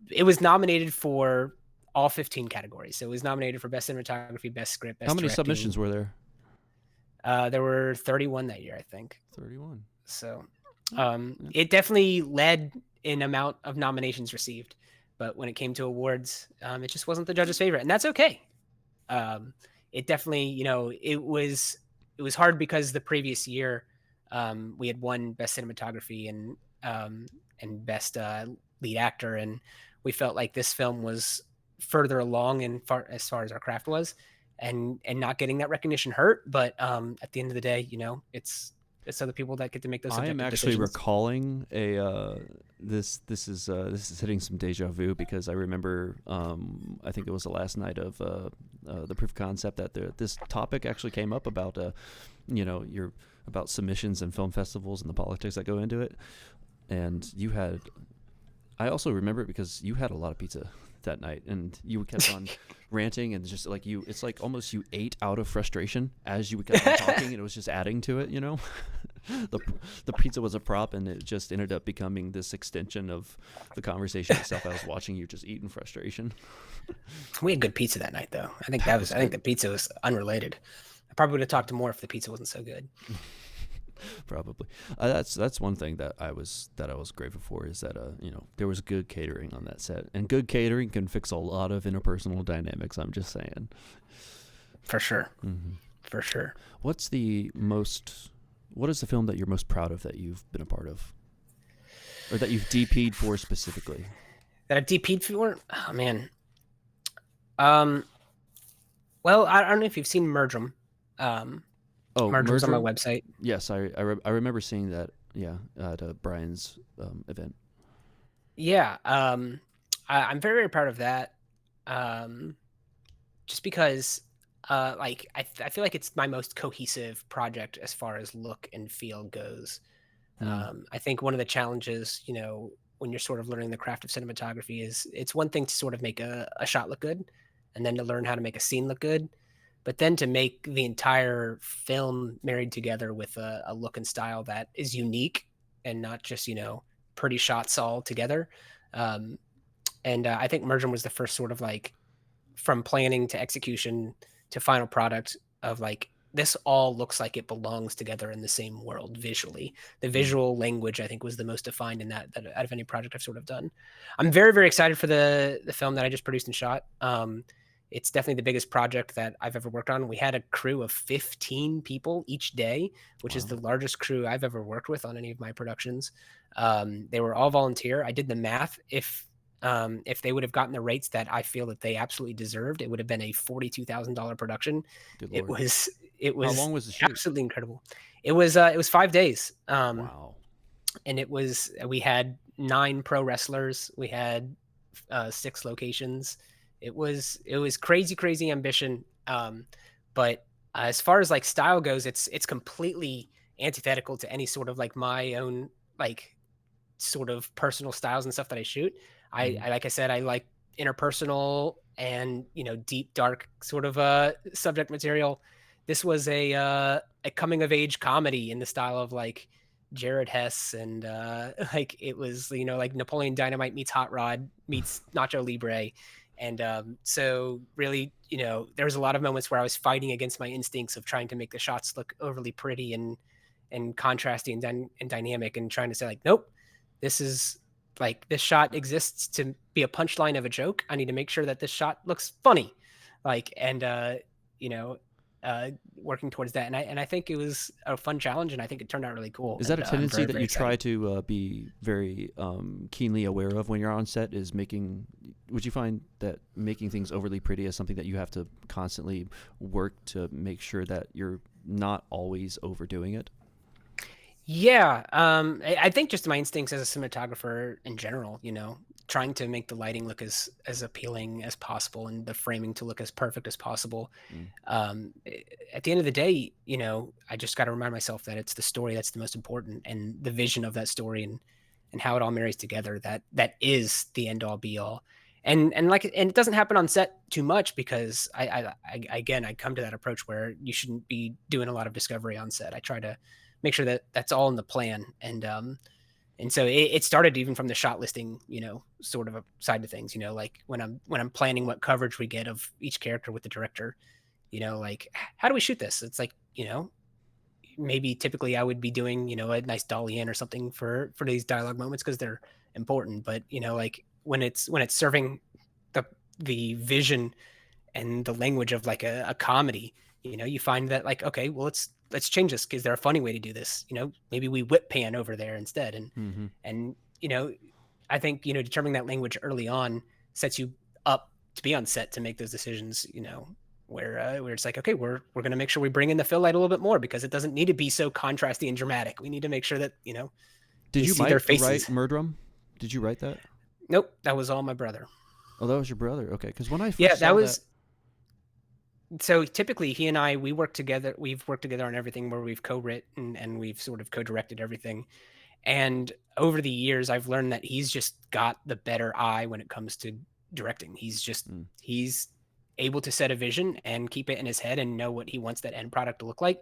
It was nominated for all 15 categories. So it was nominated for best cinematography, best script, How best many directing. submissions were there? There were 31 that year, I think. 31. So Yeah. it definitely led in amount of nominations received, but when it came to awards, it just wasn't the judge's favorite, and that's okay. It definitely, it was hard because the previous year we had won best cinematography and best lead actor, and we felt like this film was further along as far as our craft was, and not getting that recognition hurt. But at the end of the day, it's other people that get to make those I am subjective actually decisions. recalling this is hitting some deja vu, because I remember I think it was the last night of the proof of concept that this topic actually came up about your about submissions and film festivals and the politics that go into it, and I also remember it because you had a lot of pizza that night, and you kept on ranting, and just like it's like almost you ate out of frustration as you kept on talking, and it was just adding to it. The pizza was a prop, and it just ended up becoming this extension of the conversation itself. I was watching you just eat in frustration. We had good pizza that night, though. I think That was I think good. the pizza was unrelated. I probably would have talked more if the pizza wasn't so good. Probably. That's one thing that I was grateful for, is that there was good catering on that set, and good catering can fix a lot of interpersonal dynamics. I'm just saying. For sure. Mm-hmm. For sure. What is the film that you're most proud of that you've been a part of, or that you've DP'd for specifically? That I've DP'd for? Oh, man. Well, I don't know if you've seen Mergem. Mergem's on my Merger? website. Yes, I remember seeing that. Yeah, at Brian's event. Yeah. I'm very, very proud of that. Just because, I feel like it's my most cohesive project as far as look and feel goes. Mm. I think one of the challenges, when you're sort of learning the craft of cinematography is it's one thing to sort of make a shot look good and then to learn how to make a scene look good. But then to make the entire film married together with a look and style that is unique and not just, pretty shots all together. Um, and I think Mergem was the first sort of like from planning to execution to final product of like this all looks like it belongs together in the same world visually. The Mm. visual language I think was the most defined in that out of any project I've sort of done. I'm very very excited for the film that I just produced and shot. It's definitely the biggest project that I've ever worked on. We had a crew of 15 people each day, which is Wow. the largest crew I've ever worked with on any of my productions. They were all volunteer. I did the math. If they would have gotten the rates that I feel that they absolutely deserved, it would have been a $42,000 production. Good It lord. was it How was long was the shoot? absolutely incredible. It was 5 days. Wow. And we had 9 pro wrestlers. We had 6 locations. It was crazy, crazy ambition. But as far as like style goes, it's completely antithetical to any sort of like my own like sort of personal styles and stuff that I shoot. Mm. I like I said, I like interpersonal and deep dark sort of subject material. This was a coming of age comedy in the style of like Jared Hess and like it was like Napoleon Dynamite meets Hot Rod meets Nacho Libre. And so really, there was a lot of moments where I was fighting against my instincts of trying to make the shots look overly pretty and contrasty and dynamic and trying to say like, nope, this is like this shot exists to be a punchline of a joke. I need to make sure that this shot looks funny, like and you know working towards that. And I think it was a fun challenge, and I think it turned out really cool. Is that And a I'm tendency very that very you try excited. to be very keenly aware of when you're on set? Is making? Would you find that making things overly pretty is something that you have to constantly work to make sure that you're not always overdoing it? Yeah, I think just my instincts as a cinematographer in general, trying to make the lighting look as appealing as possible and the framing to look as perfect as possible. Mm. At the end of the day, I just got to remind myself that it's the story that's the most important, and the vision of that story and how it all marries together. That is the end all be all. And it doesn't happen on set too much because I again I come to that approach where you shouldn't be doing a lot of discovery on set. I try to make sure that that's all in the plan. And so it started even from the shot listing, sort of a side of things, like when I'm planning what coverage we get of each character with the director, like how do we shoot this? It's like, maybe typically I would be doing, a nice dolly in or something for these dialogue moments because they're important. But, like when it's serving the the vision and the language of like a comedy, you find that like, okay, well let's change this. Is there a funny way to do this? Maybe we whip pan over there instead. And Mm-hmm. and I think determining that language early on sets you up to be on set to make those decisions. Where it's like, okay, we're gonna make sure we bring in the fill light a little bit more because it doesn't need to be so contrasty and dramatic. We need to make sure that Did you you see their write faces. Murdrum? Did you write that? Nope, that was all my brother. Oh, that was your brother. Okay, because when I Yeah, first that saw that, was so typically he and I we work together. We've worked together on everything where we've co-written and we've sort of co-directed everything. And over the years, I've learned that he's just got the better eye when it comes to directing. mm, He's able to set a vision and keep it in his head and know what he wants that end product to look like.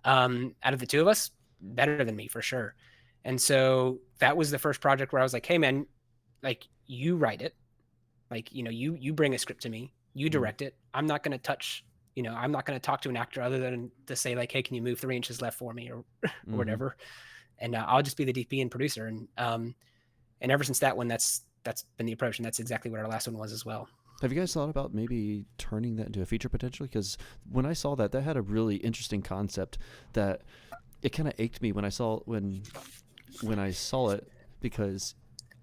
Out of the two of us, better than me for sure. And so that was the first project where I was like, hey man, like you write it, like you bring a script to me, you mm, direct it. I'm not going to touch. I'm not going to talk to an actor other than to say like, hey, can you move 3 inches left for me or mm-hmm. whatever. And I'll just be the DP and producer. And ever since that one, that's been the approach, and that's exactly what our last one was as well. Have you guys thought about maybe turning that into a feature potentially? Because when I saw that, that had a really interesting concept that it kind of ached me when I saw it because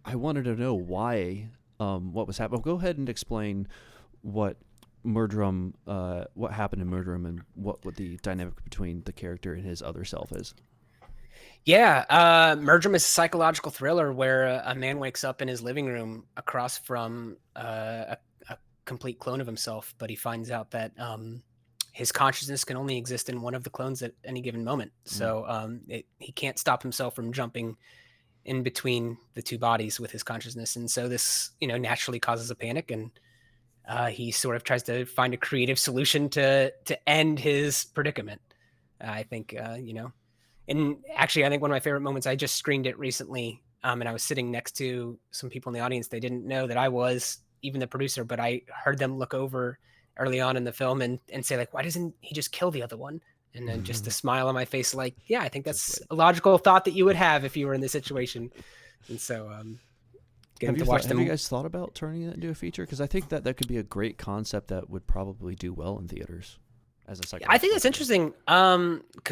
I wanted to know why what was happening. Go ahead and explain what what happened in Murderum, and what the dynamic between the character and his other self is. Yeah, Murderum is a psychological thriller where a man wakes up in his living room across from a complete clone of himself, but he finds out that his consciousness can only exist in one of the clones at any given moment. Mm. So he can't stop himself from jumping in between the two bodies with his consciousness, and so this naturally causes a panic, and he sort of tries to find a creative solution to end his predicament. I think and actually, I think one of my favorite moments. I just screened it recently, and I was sitting next to some people in the audience. They didn't know that I was even the producer, but I heard them look over early on in the film and say like, "Why doesn't he just kill the other one?" And then just a smile on my face, like, "Yeah, I think Just that's wait. a logical thought that you would have if you were in this situation." And so, getting to watch Have you them. guys thought about turning it into a feature? Because I think that that could be a great concept that would probably do well in theaters as a I think psychological that's thriller. interesting.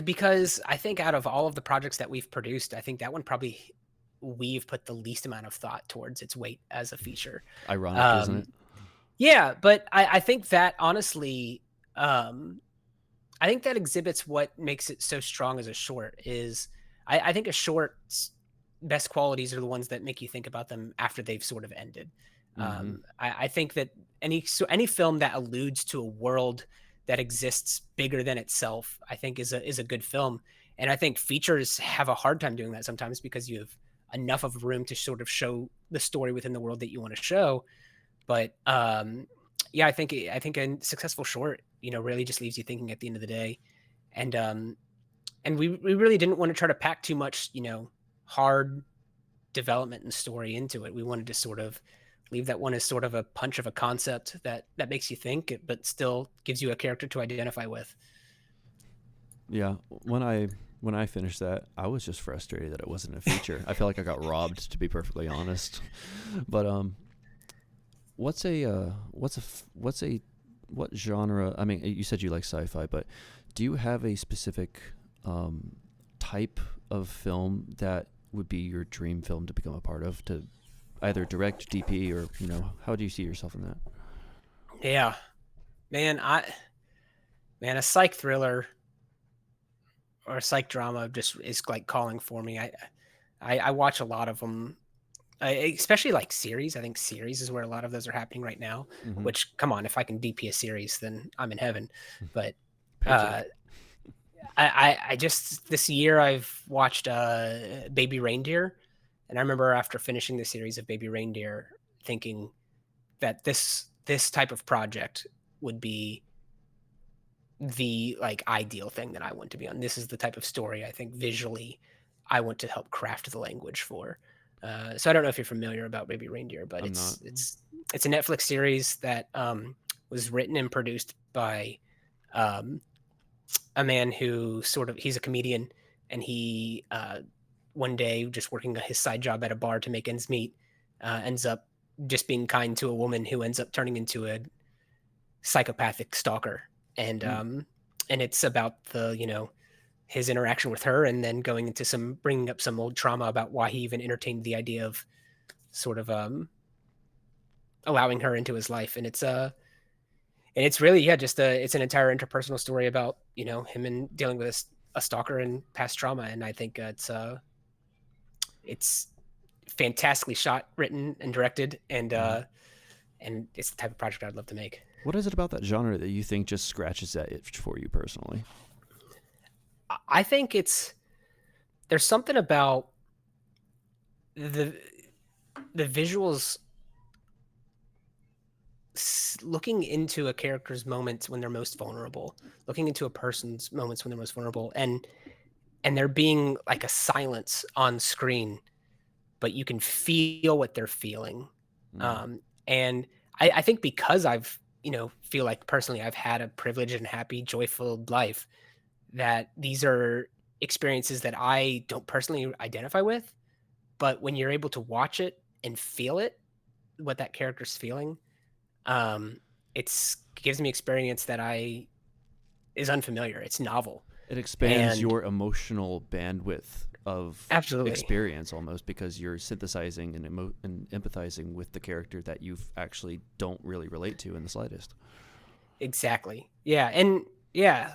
Because I think out of all of the projects that we've produced, I think that one probably we've put the least amount of thought towards its weight as a feature. Ironic, isn't Um, it? yeah, but I think that honestly, I think that exhibits what makes it so strong as a short. Is I think a short's best qualities are the ones that make you think about them after they've sort of ended. Mm-hmm. I think that any film that alludes to a world that exists bigger than itself, I think is a good film. And I think features have a hard time doing that sometimes because you have enough of room to sort of show the story within the world that you want to show. But yeah, I think a successful short, really just leaves you thinking at the end of the day. And we really didn't want to try to pack too much, hard development and story into it. We wanted to sort of leave that one as sort of a punch of a concept that makes you think, but still gives you a character to identify with. Yeah. When I finished that, I was just frustrated that it wasn't a feature. I feel like I got robbed, to be perfectly honest. But what's a what genre? I mean, you said you like sci-fi, but do you have a specific type of film that would be your dream film to become a part of, to either direct, DP, or how do you see yourself in that? Yeah, man, a psych thriller or a psych drama just is like calling for me. I watch a lot of them. Especially like series. I think series is where a lot of those are happening right now. Mm-hmm. Which, come on, if I can DP a series, then I'm in heaven. But uh, Paycheck. I just this year I've watched Baby Reindeer, and I remember after finishing the series of Baby Reindeer, thinking that this type of project would be the like ideal thing that I want to be on. This is the type of story I think visually I want to help craft the language for. So I don't know if you're familiar about Baby Reindeer, but I'm not. it's a Netflix series that was written and produced by um, a man who he's a comedian, and he one day just working his side job at a bar to make ends meet ends up just being kind to a woman who ends up turning into a psychopathic stalker, and Mm. um and it's about the his interaction with her, and then going into some bringing up some old trauma about why he even entertained the idea of sort of allowing her into his life. And it's really, yeah, just it's an entire interpersonal story about him and dealing with a stalker and past trauma. And I think it's fantastically shot, written, and directed, Mm. and it's the type of project I'd love to make. What is it about that genre that you think just scratches that itch for you personally? I think there's something about the the visuals, looking into a character's moments when they're most vulnerable, looking into a person's moments when they're most vulnerable, and there being like a silence on screen, but you can feel what they're feeling. Mm. And I think because I've feel like personally I've had a privileged and happy, joyful life, that these are experiences that I don't personally identify with, but when you're able to watch it and feel it, what that character's feeling, um, it's gives me experience that I is unfamiliar. It's novel. It expands And your emotional bandwidth of absolutely. experience almost, because you're synthesizing and and empathizing with the character that you actually don't really relate to in the slightest. Exactly. Yeah. And yeah,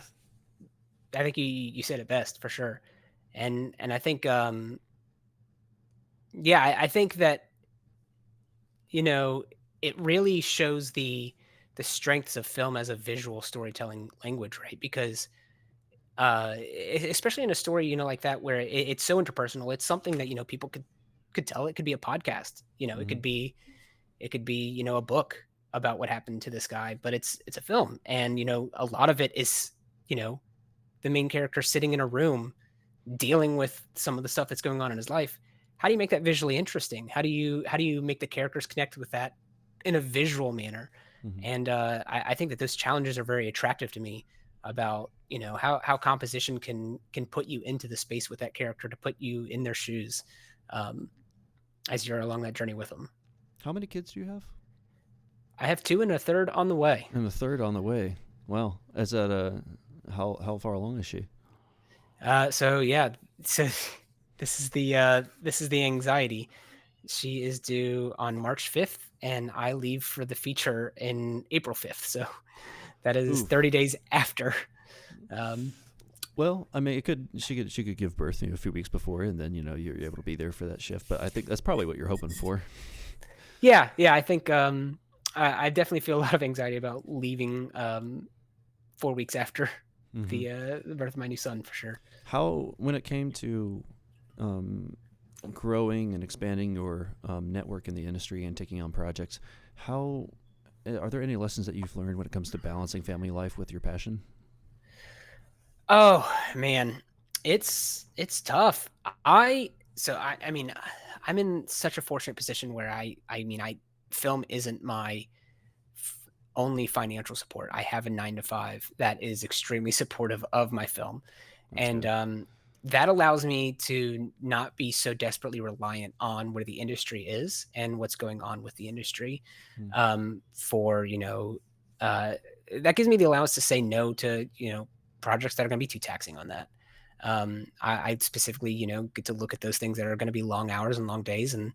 I think you said it best for sure. And I think yeah, I think that, you know, it really shows the strengths of film as a visual storytelling language, right? Because especially in a story, like that, where it's so interpersonal, it's something that people could tell. It could be a podcast, it Hmm. could be a book about what happened to this guy, but it's a film, and a lot of it is you know the main character sitting in a room dealing with some of the stuff that's going on in his life. How do you make that visually interesting? How do you make the characters connect with that in a visual manner? Hmm. And I think that those challenges are very attractive to me, about how composition can put you into the space with that character, to put you in their shoes, um, as you're along that journey with them. How many kids do you have? I have two and a third on the way. And a third on the way. Wow. Is that how far along is she? So yeah, so this is the anxiety. She is due on March 5th, and I leave for the feature in April 5th. So that is Ooh. 30 days after. Um, Well, I mean, it could she could give birth a few weeks before, and then you're able to be there for that shift. But I think that's probably what you're hoping for. yeah, I think I definitely feel a lot of anxiety about leaving 4 weeks after Hmm. the birth of my new son, for sure. How when it came to um, growing and expanding your network in the industry and taking on projects, how are there any lessons that you've learned when it comes to balancing family life with your passion? Oh man, it's tough. I mean, I'm in such a fortunate position where I film isn't my only financial support. I have a 9 to 5 that is extremely supportive of my film, That's and good. that allows me to not be so desperately reliant on where the industry is and what's going on with the industry. Mm. For uh, that gives me the allowance to say no to projects that are going to be too taxing on that. I specifically get to look at those things that are going to be long hours and long days, and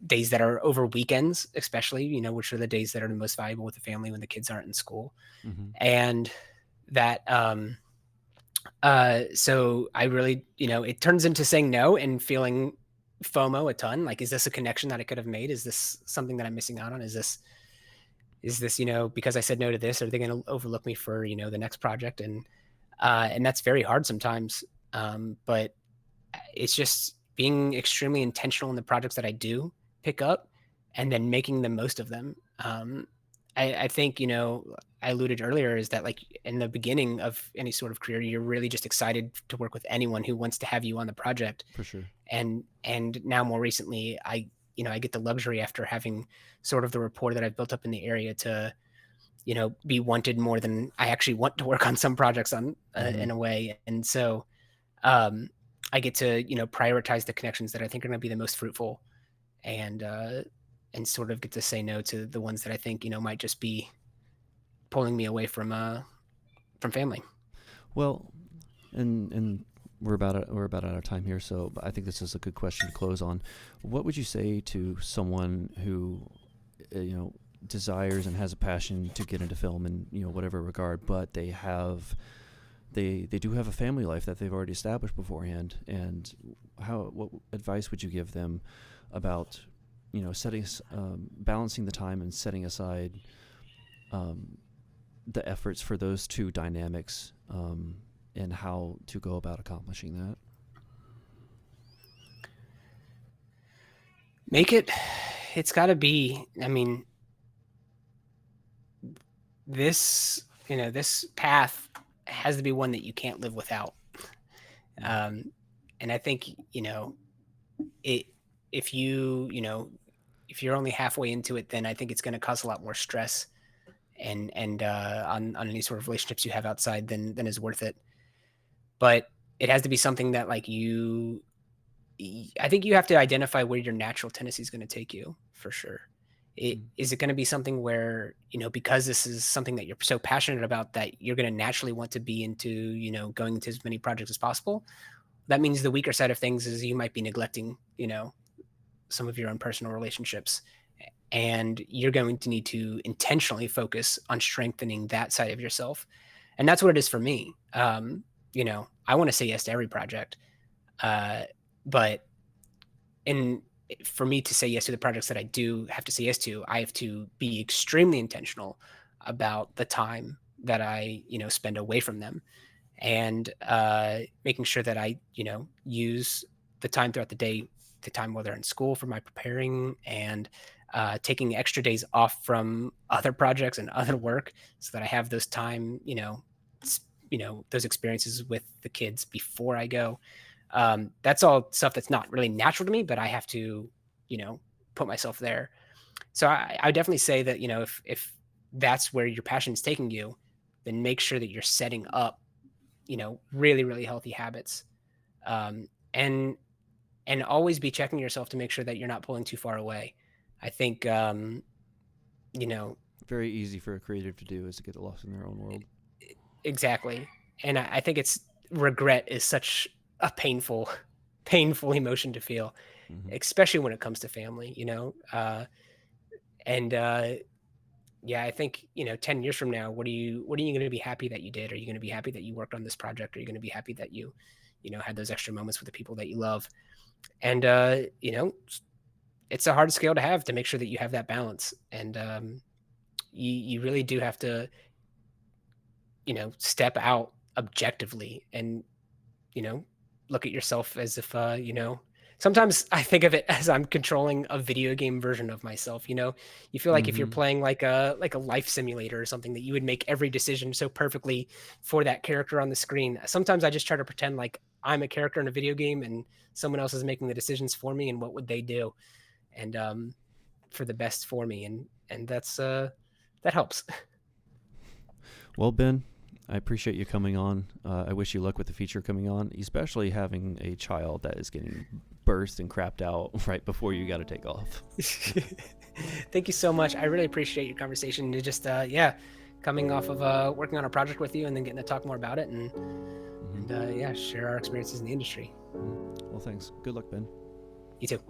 days that are over weekends, especially, which are the days that are the most valuable with the family when the kids aren't in school. Hmm. And that, so I really, it turns into saying no and feeling FOMO a ton. Like, is this a connection that I could have made? Is this something that I'm missing out on? Is this, because I said no to this, are they going to overlook me for, the next project? And that's very hard sometimes. But it's just being extremely intentional in the projects that I do pick up, and then making the most of them. I think, I alluded earlier, is that, like, in the beginning of any sort of career, you're really just excited to work with anyone who wants to have you on the project. For sure. And now more recently, I get the luxury, after having sort of the rapport that I've built up in the area, to be wanted more than I actually want to work on some projects on, Hmm. in a way. And so um, I get to prioritize the connections that I think are going to be the most fruitful, and sort of get to say no to the ones that I think might just be pulling me away from family. Well, and we're about out of time here, so I think this is a good question to close on. What would you say to someone who you know desires and has a passion to get into film in whatever regard, but they do have a family life that they've already established beforehand, and what advice would you give them about balancing the time and setting aside um, the efforts for those two dynamics, and how to go about accomplishing that? Make it. It's got to be. I mean, this path has to be one that you can't live without. Mm. Um, and I think it if if you're only halfway into it, then I think it's going to cause a lot more stress, and on any sort of relationships you have outside, than is worth it. But it has to be something that, like, I think you have to identify where your natural tendency is going to take you, for sure. Mm. Is it going to be something where, because this is something that you're so passionate about, that you're going to naturally want to be into, going into as many projects as possible? That means the weaker side of things is you might be neglecting, some of your own personal relationships. And you're going to need to intentionally focus on strengthening that side of yourself. And that's what it is for me. I want to say yes to every project. Uh, but in for me to say yes to the projects that I do have to say yes to, I have to be extremely intentional about the time that I, spend away from them, and making sure that I, use the time throughout the day, the time while they're in school for my preparing, and taking extra days off from other projects and other work so that I have those time, those experiences with the kids before I go. That's all stuff that's not really natural to me, but I have to, you know, put myself there. So I definitely say that, if that's where your passion is taking you, then make sure that you're setting up, really, really healthy habits. Um, and always be checking yourself to make sure that you're not pulling too far away. I think, you know, Very easy for a creative to do is to get lost in their own world. exactly. And I think it's regret is such a painful, painful emotion to feel, Hmm. especially when it comes to family, and yeah, I think, 10 years from now, what are you going to be happy that you did? Are you going to be happy that you worked on this project? Are you going to be happy that you had those extra moments with the people that you love? And it's a hard scale to have, to make sure that you have that balance. And you really do have to, step out objectively and, you know, look at yourself as if, sometimes I think of it as I'm controlling a video game version of myself. You feel like if you're Hmm. playing like a life simulator or something, that you would make every decision so perfectly for that character on the screen. Sometimes I just try to pretend like I'm a character in a video game and someone else is making the decisions for me, and what would they do, and for the best for me, and that helps. Well, Ben, I appreciate you coming on. I wish you luck with the feature coming on, especially having a child that is getting burst and crapped out right before you got to take off. Thank you so much. I really appreciate your conversation. You just yeah, coming off of working on a project with you and then getting to talk more about it, and Hmm. yeah, share our experiences in the industry. Hmm. Well, thanks. Good luck, Ben. You too.